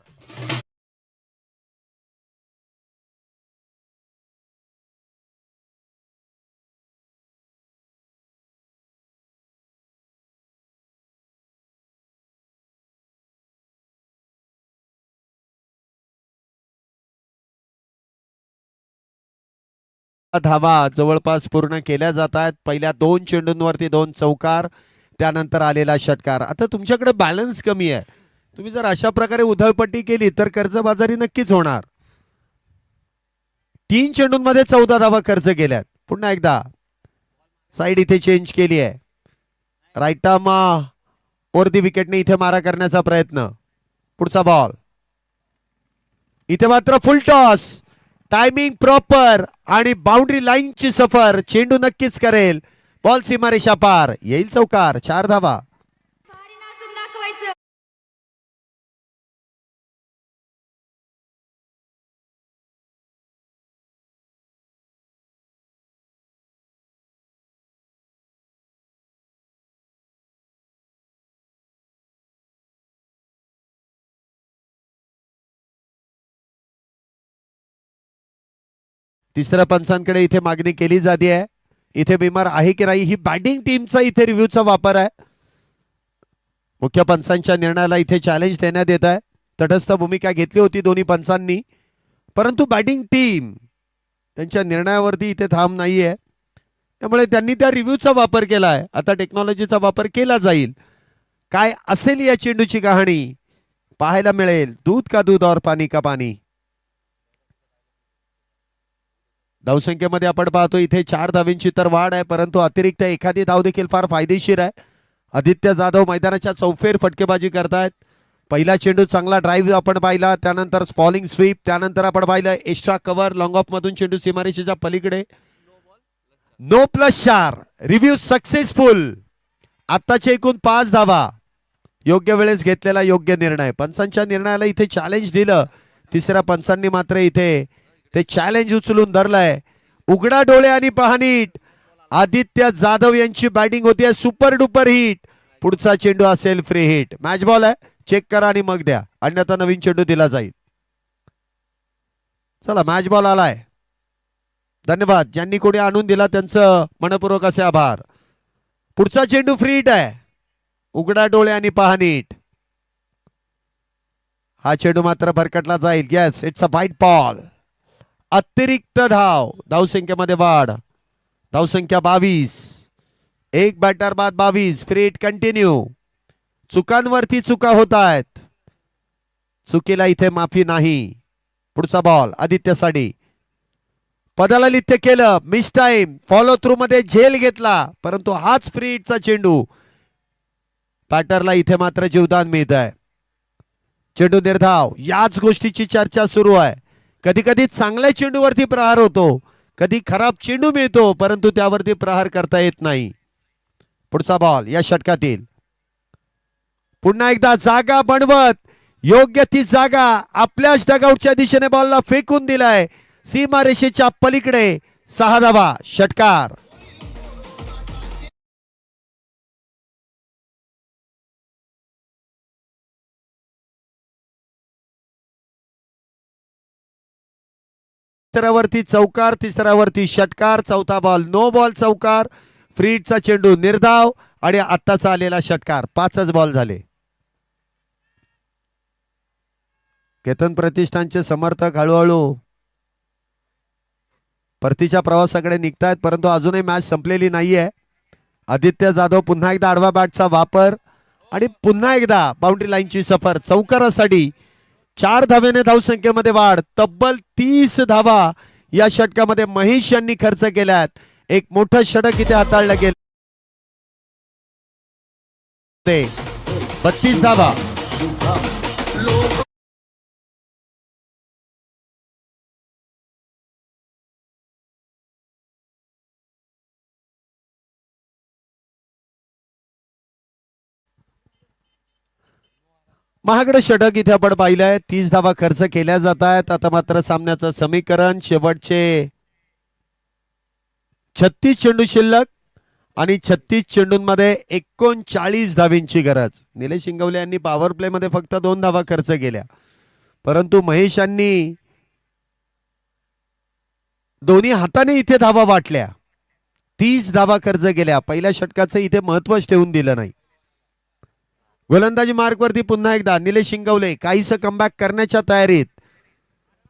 धावा जवळपास पूर्ण केल्या जात आहेत. पहिल्या 2 चेंडूंवरती 2 चौकार त्यानंतर आलेला षटकार. आता तुमच्याकडे बॅलन्स कमी आहे. तुम्ही जर अशा प्रकारे उधळपट्टी केली तर कर्जबाजारी नक्कीच होणार. 3 चेंडूंमध्ये 14 धावा खर्च केल्यात. पुन्हा एकदा साइड इथे चेंज केली आहे. राईट आर्म वरती विकेटने इथे मारा करण्याचा प्रयत्न. पुढचा बॉल इथे मात्र फुल टॉस. टायमिंग प्रॉपर आणि बाउंड्री लाईनची सफर. चेंडू नक्कीच करेल. बॉल सीमारेषा पार. येईल चौकार. 4 धावा. तिसऱ्या पंचांकडे इथे मागणी केली जाते आहे. इथे बिमार आहे की नाही ही बॅटिंग टीमचा इथे रिव्ह्यूचा वापर आहे. मुख्य पंचांच्या निर्णयाला इथे चॅलेंज देण्यात येत आहे. तटस्थ भूमिका घेतली होती दोन्ही पंचांनी परंतु बॅटिंग टीम त्यांच्या निर्णयावरती इथे थांब नाहीये. त्यामुळे त्यांनी त्या रिव्ह्यूचा वापर केला आहे. आता टेक्नॉलॉजीचा वापर केला जाईल. काय असेल या चेंडूची कहाणी पाहायला मिळेल. दूध का दूध और पाणी का पाणी. धावसंख्येमध्ये आपण पाहतो इथे 4 धावींची तर वाढ आहे, परंतु अतिरिक्त एखादी धाव देखील फार फायदेशीर आहे. आदित्य जाधव मैदानाच्या चौफेर फटकेबाजी करतायत. पहिला चेंडू चांगला ड्राईव्ह आपण पाहिला, त्यानंतर स्पॉलिंग स्वीप, त्यानंतर आपण पाहिलं एक्स्ट्रा कव्हर लॉंग ऑफ मधून चेंडू सीमारेषेच्या पलीकडे. No plus 4 review successful. आत्ताचे एकूण 5 धावा. योग्य वेळेस घेतलेला योग्य निर्णय. पंचांच्या निर्णयाला इथे चॅलेंज दिलं, तिसऱ्या पंचांनी मात्र इथे ते चॅलेंज उचलून धरलंय. उघडा डोळे आणि पहा नीट. आदित्य जाधव यांची बॅटिंग होती सुपर डुपर हिट. पुढचा चेंडू असेल फ्री हिट. मॅच बॉल आहे, चेक करा आणि मग द्या, अन्यथा नवीन चेंडू दिला जाईल. चला मॅच बॉल आलाय. धन्यवाद ज्यांनी कोणी आणून दिला त्यांचं मनपूर्वक असे आभार. पुढचा चेंडू फ्री हिट आहे. उघडा डोळे आणि पहा नीट. हा चेंडू मात्र भरकटला जाईल. Yes, it's a white ball. अतिरिक्त धाव. धावसंख्येमध्ये वाढ. धावसंख्या 22. एक बॅटर बाद 22. Free hit continue. चुकांवरती चुका होत आहेत. चुकीला इथे माफी नाही. पुढचा बॉल आदित्य साडी. पदाला लिथ्य केलं. Miss time. फॉलो थ्रू मध्ये झेल घेतला, परंतु हाच फ्री हिटचा चेंडू. बॅटरला इथे मात्र जीवदान मिळत आहे. चेंडू निर्धाव. याच गोष्टीची चर्चा सुरू आहे. कधी कधी चांगल्या चेंडूवरती प्रहार होतो, कधी खराब चेंडू मिळतो, परंतु त्यावरती प्रहार करता येत नाही. पुढचा बॉल या षटकातील. पुन्हा एकदा जागा बनवत योग्य ती जागा आपल्याच डगआउटच्या दिशेने बॉलला फेकून दिलाय. सीमारेषेच्या पलीकडे 6 धावा. षटकार. तिसऱ्यावरती चौकार, तिसऱ्यावरती षटकार, चौथा बॉल नो बॉल चौकार, फ्री हिटचा चेंडू निर्धाव आणि आत्ताचा आलेला षटकार. 5च बॉल झाले. केतन प्रतिष्ठानचे समर्थक हळूहळू परतीच्या प्रवासाकडे निघतायत, परंतु अजूनही मॅच संपलेली नाहीये. आदित्य जाधव पुन्हा एकदा आडवा बॅटचा वापर आणि पुन्हा एकदा बाउंड्री लाईनची सफर. चौकारासाठी 4 धावेने धावसंख्येमध्ये वाढ. तब्बल 30 धावा या षटकामध्ये महेश यांनी खर्च केल्यात. एक मोठं षटक इथे हाताळलं गेलं. 32 धावा. महागडे षटक इथे आपण पाहिलंय. 30 धावा खर्च केल्या जात आहेत. आता मात्र सामन्याचं समीकरण शेवटचे 36 चेंडू शिल्लक आणि 36 चेंडूंमध्ये 39 धावींची गरज. निलेश इंगवले यांनी पॉवर प्ले मध्ये फक्त 2 धावा खर्च केल्या, परंतु महेश यांनी दोन्ही हाताने इथे धावा वाटल्या. 30 धावा खर्च केल्या. पहिल्या षटकाचं इथे महत्वच ठेवून दिलं नाही. गोलंदाजी मार्कवरती पुन्हा एकदा निलेश इंगवले काहीसं कमबॅक करण्याच्या तयारीत,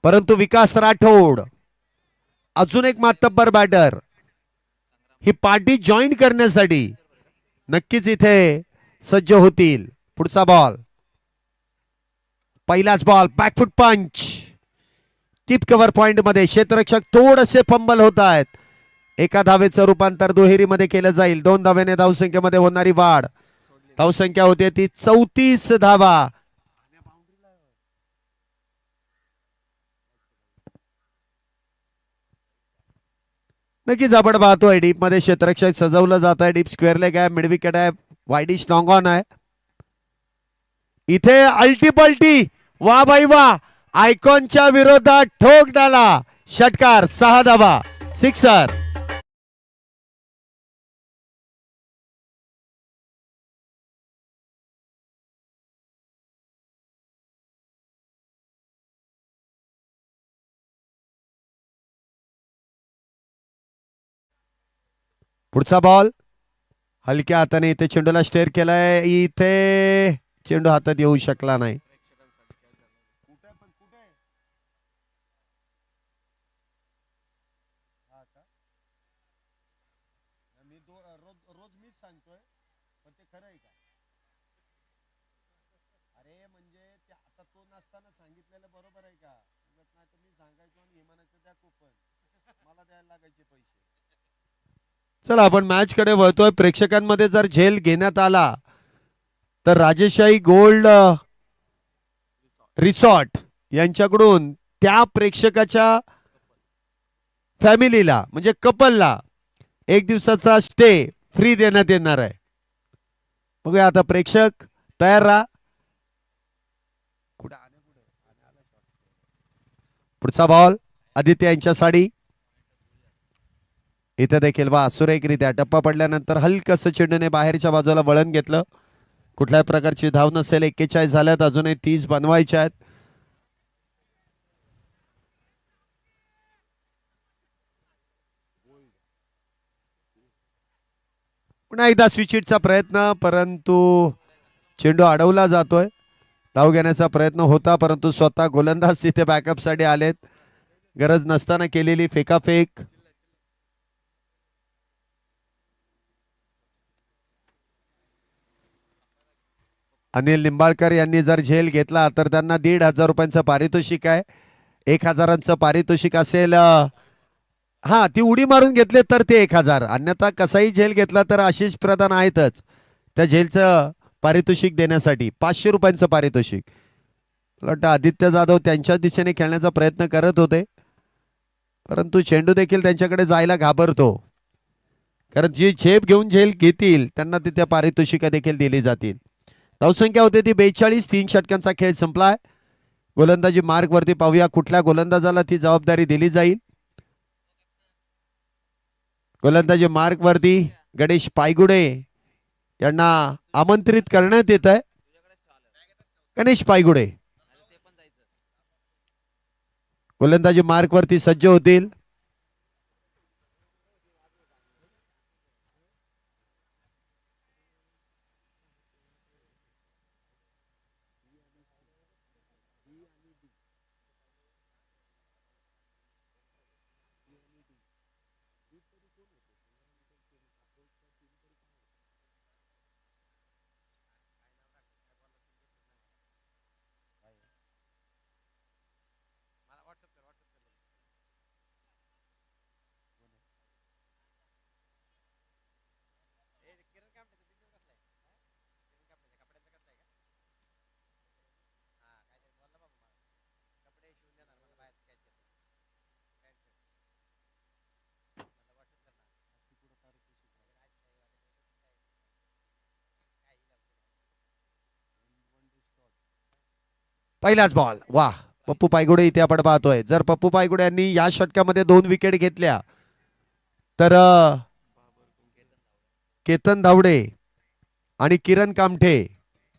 परंतु विकास राठोड अजून एक मातब्बर बॅटर ही पार्टी जॉईन करण्यासाठी नक्कीच इथे सज्ज होतील. पुढचा बॉल. पहिलाच बॉल बॅकफुट पंच. टिप कव्हर पॉइंट मध्ये क्षेत्ररक्षक थोडेसे फंबल होत आहेत. एका धावेचं रूपांतर दुहेरीमध्ये केलं जाईल. 2 धावेने धावसंख्येमध्ये होणारी वाढ. धावसंख्या होते ती 34 धावा. नक्कीच आपण पाहतोय डीप मध्ये क्षेत्ररक्षक सजवलं जात आहे. डीप स्क्वेअर लेग आहे, मिड विकेट आहे, वाईडिश लॉंग ऑन आहे. इथे अल्टीपल्टी. वा बाई वा. आयकॉनच्या विरोधात ठोक डाला. षटकार. 6 धावा. सिक्सर. पुढचा बॉल हलक्या हाताने इथे चेंडूला स्टेअर केलाय. इथे चेंडू हातात येऊ शकला नाही. रोज मीच सांगतोय, पण ते खरं आहे का? अरे म्हणजे ते आता तो नसताना सांगितलेलं बरोबर आहे का? मी सांगायचो आणि हे म्हणायचं त्या कुपन. चला आपण मॅच कडे वळतोय. प्रेक्षकांमध्ये जर झेल घेण्यात आला तर राजेशाही गोल्ड रिसॉर्ट यांच्याकडून त्या प्रेक्षकाच्या फॅमिलीला म्हणजे कपलला 1 दिवसाचा स्टे फ्री देण्यात येणार आहे. बघूया आता प्रेक्षक तयार राहा. पुढचा बॉल आदित्य यांच्या साडी. इथे देखील वा सुरेखरित्या टप्पा पडल्यानंतर हलकस चेंडूने बाहेरच्या बाजूला वळण घेतलं. कुठल्याही प्रकारची धाव नसेल. 41 झाल्यात, अजूनही 30 बनवायच्या आहेत. पुन्हा एकदा स्विचिटचा प्रयत्न, परंतु चेंडू अडवला जातोय. धाव घेण्याचा प्रयत्न होता परंतु स्वतः गोलंदाज तिथे बॅकअप साठी आलेत. गरज नसताना केलेली फेकाफेक. अनिल निंबाळकर यांनी जर झेल घेतला तर त्यांना 1,500 रुपयांचं पारितोषिक आहे. 1,000चं पारितोषिक असेल. हा ती उडी मारून घेतले तर ते 1,000. अन्यथा कसाही झेल घेतला तर आशिष प्रधान आहेतच त्या झेलचं पारितोषिक देण्यासाठी. 500 रुपयांचं पारितोषिक. मला वाटतं आदित्य जाधव त्यांच्या दिशेने खेळण्याचा प्रयत्न करत होते परंतु चेंडू देखील त्यांच्याकडे जायला घाबरतो. कारण जी झेप घेऊन झेल घेतील त्यांना तिथे पारितोषिक देखील दिली जातील. धावसंख्या होते ती 42. 3 षटकांचा खेळ संपलाय. गोलंदाजी मार्ग वरती पाहूया कुठल्या गोलंदाजाला ती जबाबदारी दिली जाईल. गोलंदाजी मार्ग वरती गणेश पायगुडे यांना आमंत्रित करण्यात येत आहे. गणेश पायगुडे गोलंदाजी मार्ग वरती सज्ज होतील. पहिलाच बॉल. वाह, पप्पू पायगुडे इथे आपण पाहतोय. जर पप्पू पायगुडे यांनी या षटकामध्ये 2 विकेट घेतल्या तर केतन धावडे आणि किरण कामठे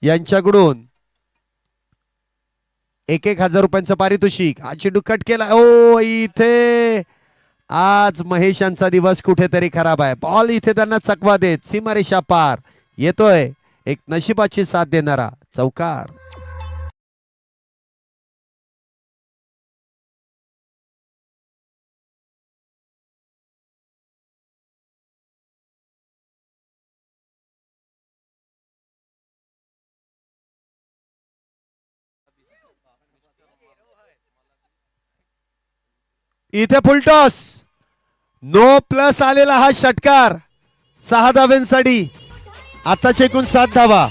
यांच्याकडून 1,000 रुपयांचं पारितोषिक. हा चेंडू कट केला. ओ इथे आज महेश यांचा दिवस कुठेतरी खराब आहे. बॉल इथे त्यांना चकवा देत सीमारेषा पार येतोय एक नशिबाची साथ देणारा चौकार. इथे फुलटॉस. नो प्लस आलेला हा षटकार 6 धाव्यांसाठी. आता चेकून 7 धावा.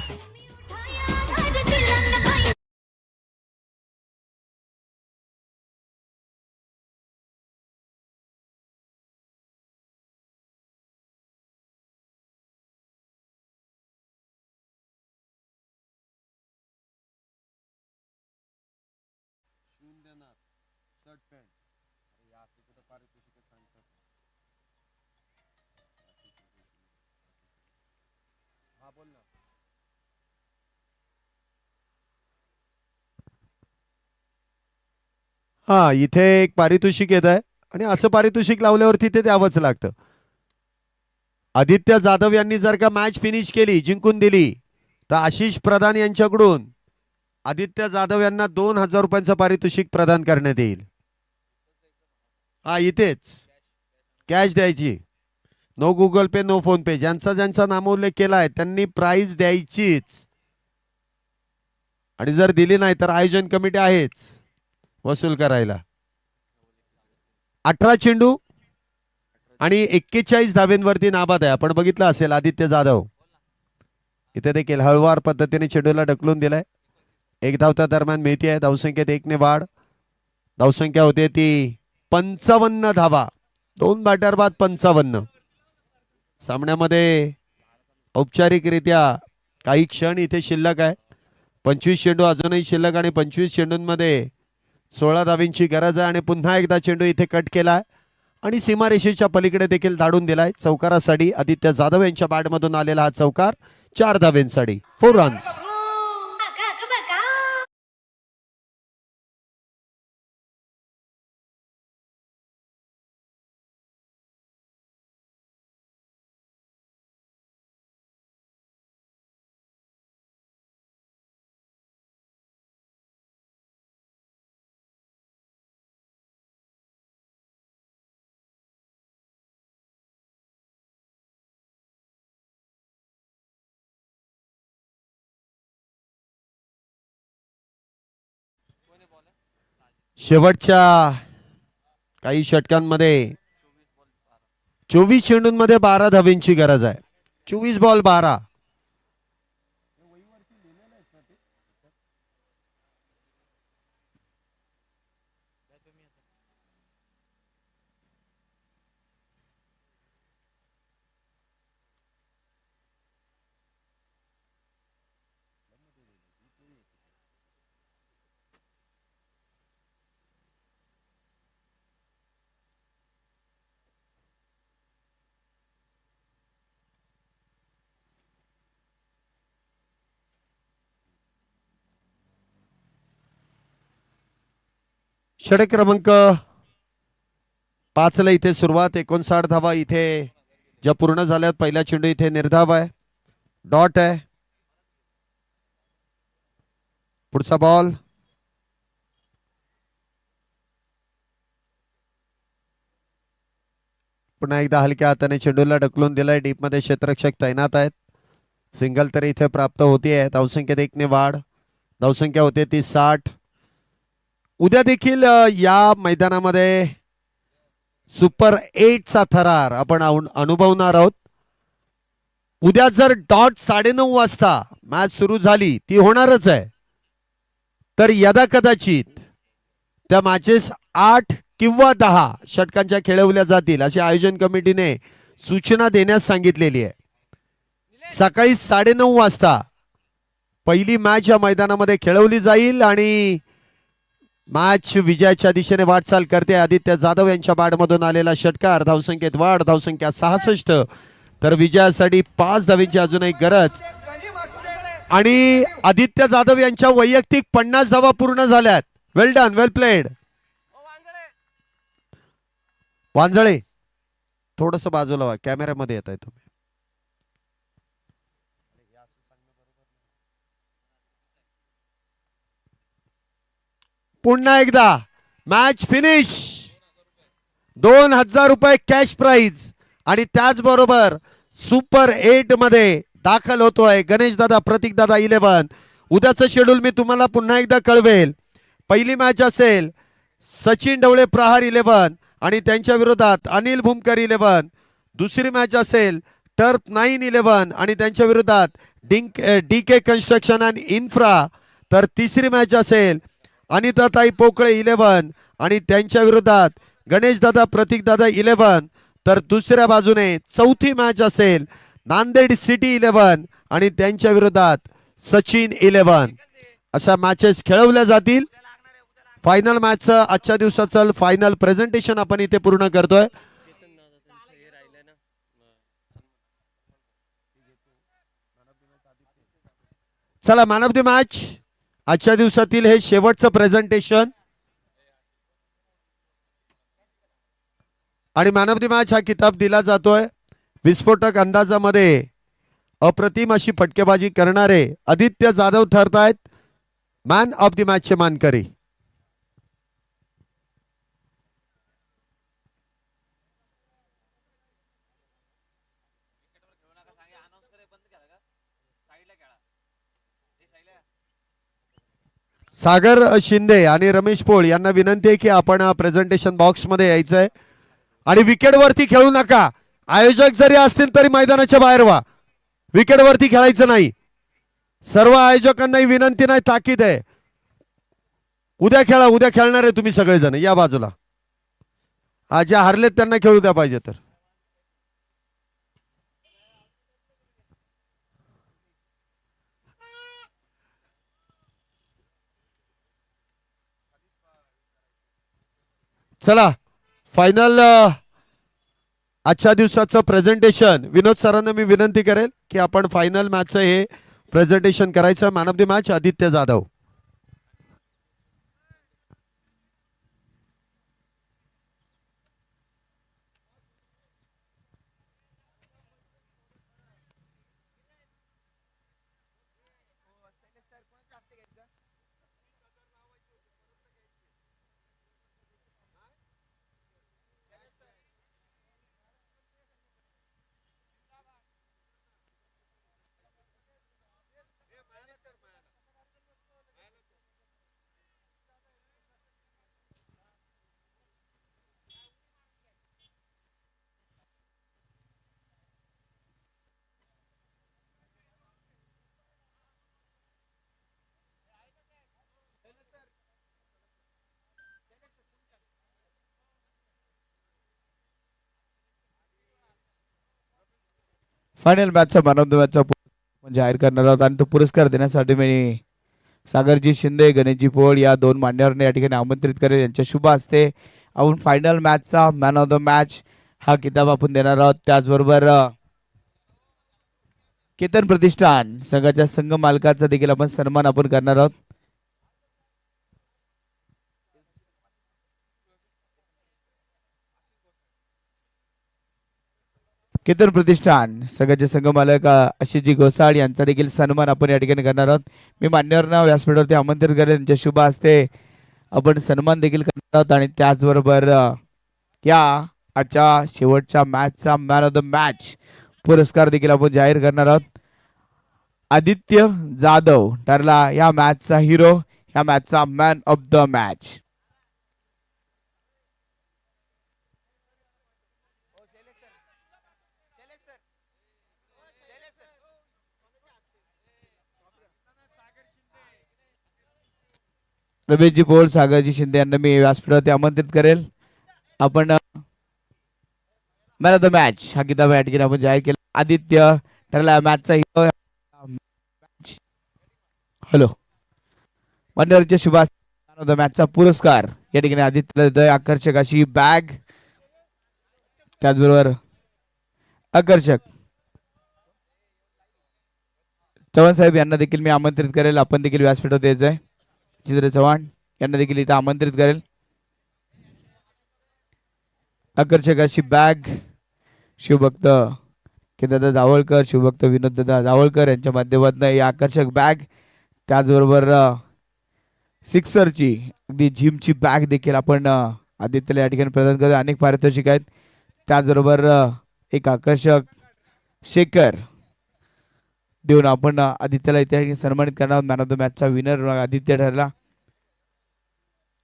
हा इथे एक पारितोषिक येत आहे आणि असं पारितोषिक लावल्यावरती ते द्यावंच लागतं. आदित्य जाधव यांनी जर का मॅच फिनिश केली, जिंकून दिली, तर आशिष प्रधान यांच्याकडून आदित्य जाधव यांना 2,000 रुपयांचं पारितोषिक प्रदान करण्यात येईल. हा इथेच कॅश द्यायची. नो गुगल पे, नो फोन पे. ज्यांचा ज्यांचा नामोल्लेख केलाय त्यांनी प्राइज द्यायचीच. आणि जर दिली नाही तर आयोजन कमिटी आहेच वसूल करायला. 18 चेंडू आणि 41 धावेंवरती नाबाद आहे. आपण बघितलं असेल आदित्य जाधव इथे देखील हळूवार पद्धतीने चेंडूला ढकलून दिलाय. एक धावता दरम्यान मिळती आहे. धावसंख्येत 1 ने वाढ. धावसंख्या होते ती 55 धावा. 2 बॅटर बाद 55. सामन्यामध्ये औपचारिकरित्या काही क्षण इथे शिल्लक आहे. 25 चेंडू अजूनही शिल्लक आणि 25 चेंडूंमध्ये 16 धावींची गरज आहे. आणि पुन्हा एकदा चेंडू इथे कट केलाय आणि सीमारेषेच्या पलीकडे देखील धाडून दिलाय. चौकारासाठी आदित्य जाधव यांच्या बॅटमधून आलेला हा चौकार 4 धावेंसाठी 4 रन्स. शेवटच्या काही षटकांमध्ये 24 चेंडूंमध्ये 12 धावींची गरज आहे. 24 बॉल 12. षटक क्रमांक 5 ला इथे सुरुवात. 59 धावा इथे ज्या पूर्ण झाल्यात. पहिला चेंडू इथे निर्धाव आहे. डॉट आहे. पुढचा बॉल. पुन्हा एकदा हलक्या हाताने चेंडूला ढकलून दिलाय. डीप मध्ये क्षेत्ररक्षक तैनात आहेत. सिंगल तरी इथे प्राप्त होतीये. धावसंख्येत 1 ने वाढ. धावसंख्या होते ती 60. उद्या देखील या मैदानामध्ये सुपर 8 चा थरार आपण अनुभवणार आहोत. उद्या जर डॉट 9:30 वाजता मॅच सुरू झाली, ती होणारच आहे, तर यदा कदाचित त्या मॅचेस 8 किंवा 10 षटकांच्या खेळवल्या जातील अशी आयोजन कमिटीने सूचना देण्यास सांगितलेली आहे. सकाळी 9:30 वाजता पहिली मॅच या मैदानामध्ये खेळवली जाईल आणि मॅच विजयाच्या दिशेने वाटचाल करते. आदित्य जाधव यांच्या बॅटमधून आलेला षटकार. धावसंख्येत वाढ. धावसंख्या 66. तर विजयासाठी 5 धावींची अजूनही गरज. आणि आदित्य जाधव यांच्या वैयक्तिक 50 धावा पूर्ण झाल्यात. वेल डन, वेल प्लेड. वांजळे थोडस बाजूला व्हा, कॅमेऱ्यामध्ये येत आहे तुम्ही. पुन्हा एकदा मॅच फिनिश. 2000 रुपये कॅश प्राइज आणि त्याचबरोबर सुपर 8 मध्ये दाखल होतोय गणेश दादा, प्रतीक दादा 11. उद्याचं शेड्यूल मी तुम्हाला पुन्हा एकदा कळवेल. पहिली मॅच असेल सचिन ढवळे प्रहार 11 आणि त्यांच्या विरोधात अनिल भूमकर 11. दुसरी मॅच असेल टर्फ 9 11 आणि त्यांच्या विरोधात डीके कन्स्ट्रक्शन अँड इन्फ्रा. तर तिसरी मॅच असेल अनिताताई पोकळे 11 आणि त्यांच्या विरोधात गणेश दादा, प्रतीक दादा 11. तर दुसऱ्या बाजूने चौथी मॅच असेल नांदेड सिटी 11 आणि त्यांच्या विरोधात सचिन 11. अशा मॅचेस खेळवल्या जातील. फायनल मॅचचं आजच्या दिवसाचं फायनल प्रेझेंटेशन आपण इथे पूर्ण करतोय. चला, मॅन ऑफ द मॅच आजच्या दिवसातील हे शेवटचं प्रेझेंटेशन. आणि मॅन ऑफ द मॅच हा किताब दिला जातोय विस्फोटक अंदाजामध्ये अप्रतिम अशी फटकेबाजी करणारे आदित्य जाधव ठरतायत मॅन ऑफ द मॅचचे मानकरी. सागर शिंदे आणि रमेश पोळ यांना विनंती आहे की आपण प्रेझेंटेशन बॉक्स मध्ये यायचंय आणि विकेटवरती खेळू नका. आयोजक जरी असतील तरी मैदानाच्या बाहेर व्हा. विकेटवरती खेळायचं नाही. सर्व आयोजकांना विनंती नाही, ताकीद आहे. उद्या खेळा, उद्या खेळणार आहे तुम्ही सगळेजण. या बाजूला. आज ज्या हारलेत त्यांना खेळू द्या पाहिजे तर. चला फायनल आजच्या दिवसाचं प्रेझेंटेशन विनोद सरांना मी विनंती करेल की आपण फायनल मॅचचं हे प्रेझेंटेशन करायचं. Man of the match Aditya Jadhav. Final मॅचचा मॅन ऑफ द मॅचचा जाहीर करणार आहोत आणि तो पुरस्कार देण्यासाठी मी सागरजी शिंदे, गणेशजी पोळ या दोन मान्यवरांना या ठिकाणी आमंत्रित करेल. यांच्या शुभ हस्ते आपण फायनल मॅचचा मॅन ऑफ द मॅच हा किताब आपण देणार आहोत. त्याचबरोबर केतन प्रतिष्ठान संघाच्या संघ मालकाचा देखील आपण सन्मान आपण करणार आहोत. केतन प्रतिष्ठान संघाचे संघ मालक आशिषजी घोसाळ यांचा देखील सन्मान आपण या ठिकाणी करणार आहोत. मी मान्यवरांना व्यासपीठावरती आमंत्रित करेन. त्यांच्या शुभ हस्ते आपण सन्मान देखील करणार आहोत आणि त्याचबरोबर या आजच्या शेवटच्या मॅचचा मॅन ऑफ द मॅच पुरस्कार देखील आपण जाहीर करणार आहोत. आदित्य जाधव ठरला या मॅचचा हिरो, या मॅचचा man of the match. Rameshji पोळ, सागरजी शिंदे यांना मी व्यासपीठावरती आमंत्रित करेल. आपण मॅन ऑफ द मॅच हा किताब या ठिकाणी आपण जाहीर केला. आदित्य ठरला मॅचचा हिरो. हॅलो मान्यवरांच्या शुभ मॅन ऑफ द मॅचचा पुरस्कार या ठिकाणी आदित्यला देतोय. आकर्षक अशी बॅग, त्याचबरोबर आकर्षक चव्हाण साहेब यांना देखील मी आमंत्रित करेल. आपण देखील व्यासपीठावर द्यायचंय. चित्र चव्हाण यांना देखील इथं आमंत्रित करेल. आकर्षक अशी बॅग शिवभक्त केदारदा जावळकर, शिवभक्त विनोददादा जावळकर यांच्या माध्यमातून ही आकर्षक बॅग, त्याचबरोबर सिक्सरची अगदी जिमची बॅग देखील आपण आदित्यला या ठिकाणी प्रदान करतो. अनेक पारितोषिक आहेत. त्याचबरोबर एक आकर्षक शेकर देऊन आपण आदित्यला इथे सन्मानित करणार. मॅन ऑफ द मॅचचा विनर आदित्य ठरला.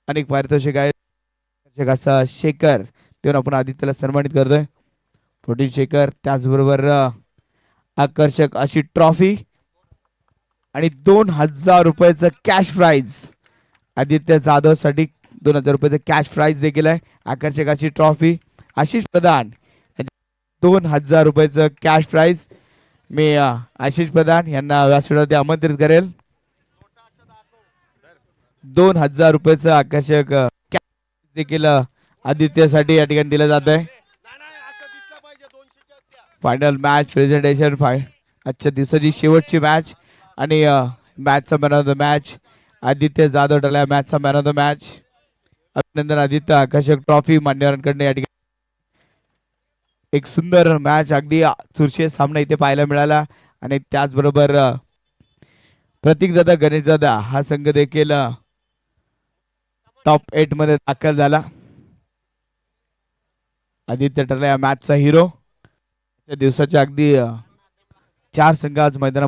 अनेक पारितोषिक आहेत. असा शेकर देऊन आपण आदित्यला सन्मानित करतोय. प्रोटीन शेकर, त्याचबरोबर आकर्षक अशी ट्रॉफी आणि 2000 रुपयाचं कॅश प्राइज आदित्य जाधव साठी 2000 रुपयाचं कॅश प्राइज देखील आहे. आकर्षक अशी ट्रॉफी, आशिष प्रधान 2000 रुपयाचं कॅश प्राइज. मी आशिष प्रधान यांना व्यासपीठावरती आमंत्रित करेल. 2000 रुपयाचं आकर्षक देखील आदित्यसाठी या ठिकाणी दिलं जात आहे. फायनल मॅच प्रेझेंटेशन आजच्या दिवसाची शेवटची मॅच आणि मॅचचा man of the match Aditya Jadhav ठरला. मॅचचा मॅन ऑफ द मॅच. अभिनंदन आदित्य. आकर्षक ट्रॉफी मान्यवरांकडून या ठिकाणी. एक सुंदर मॅच, अगदी चुरशी सामना इथे पाहायला मिळाला. आणि त्याचबरोबर प्रतीक दादा, गणेश दादा हा संघ देखील टॉप 8 मध्ये दाखल झाला. आदित्य ठरला या मॅचचा हिरो. त्या दिवसाच्या अगदी 4 संघ आज मैदानामध्ये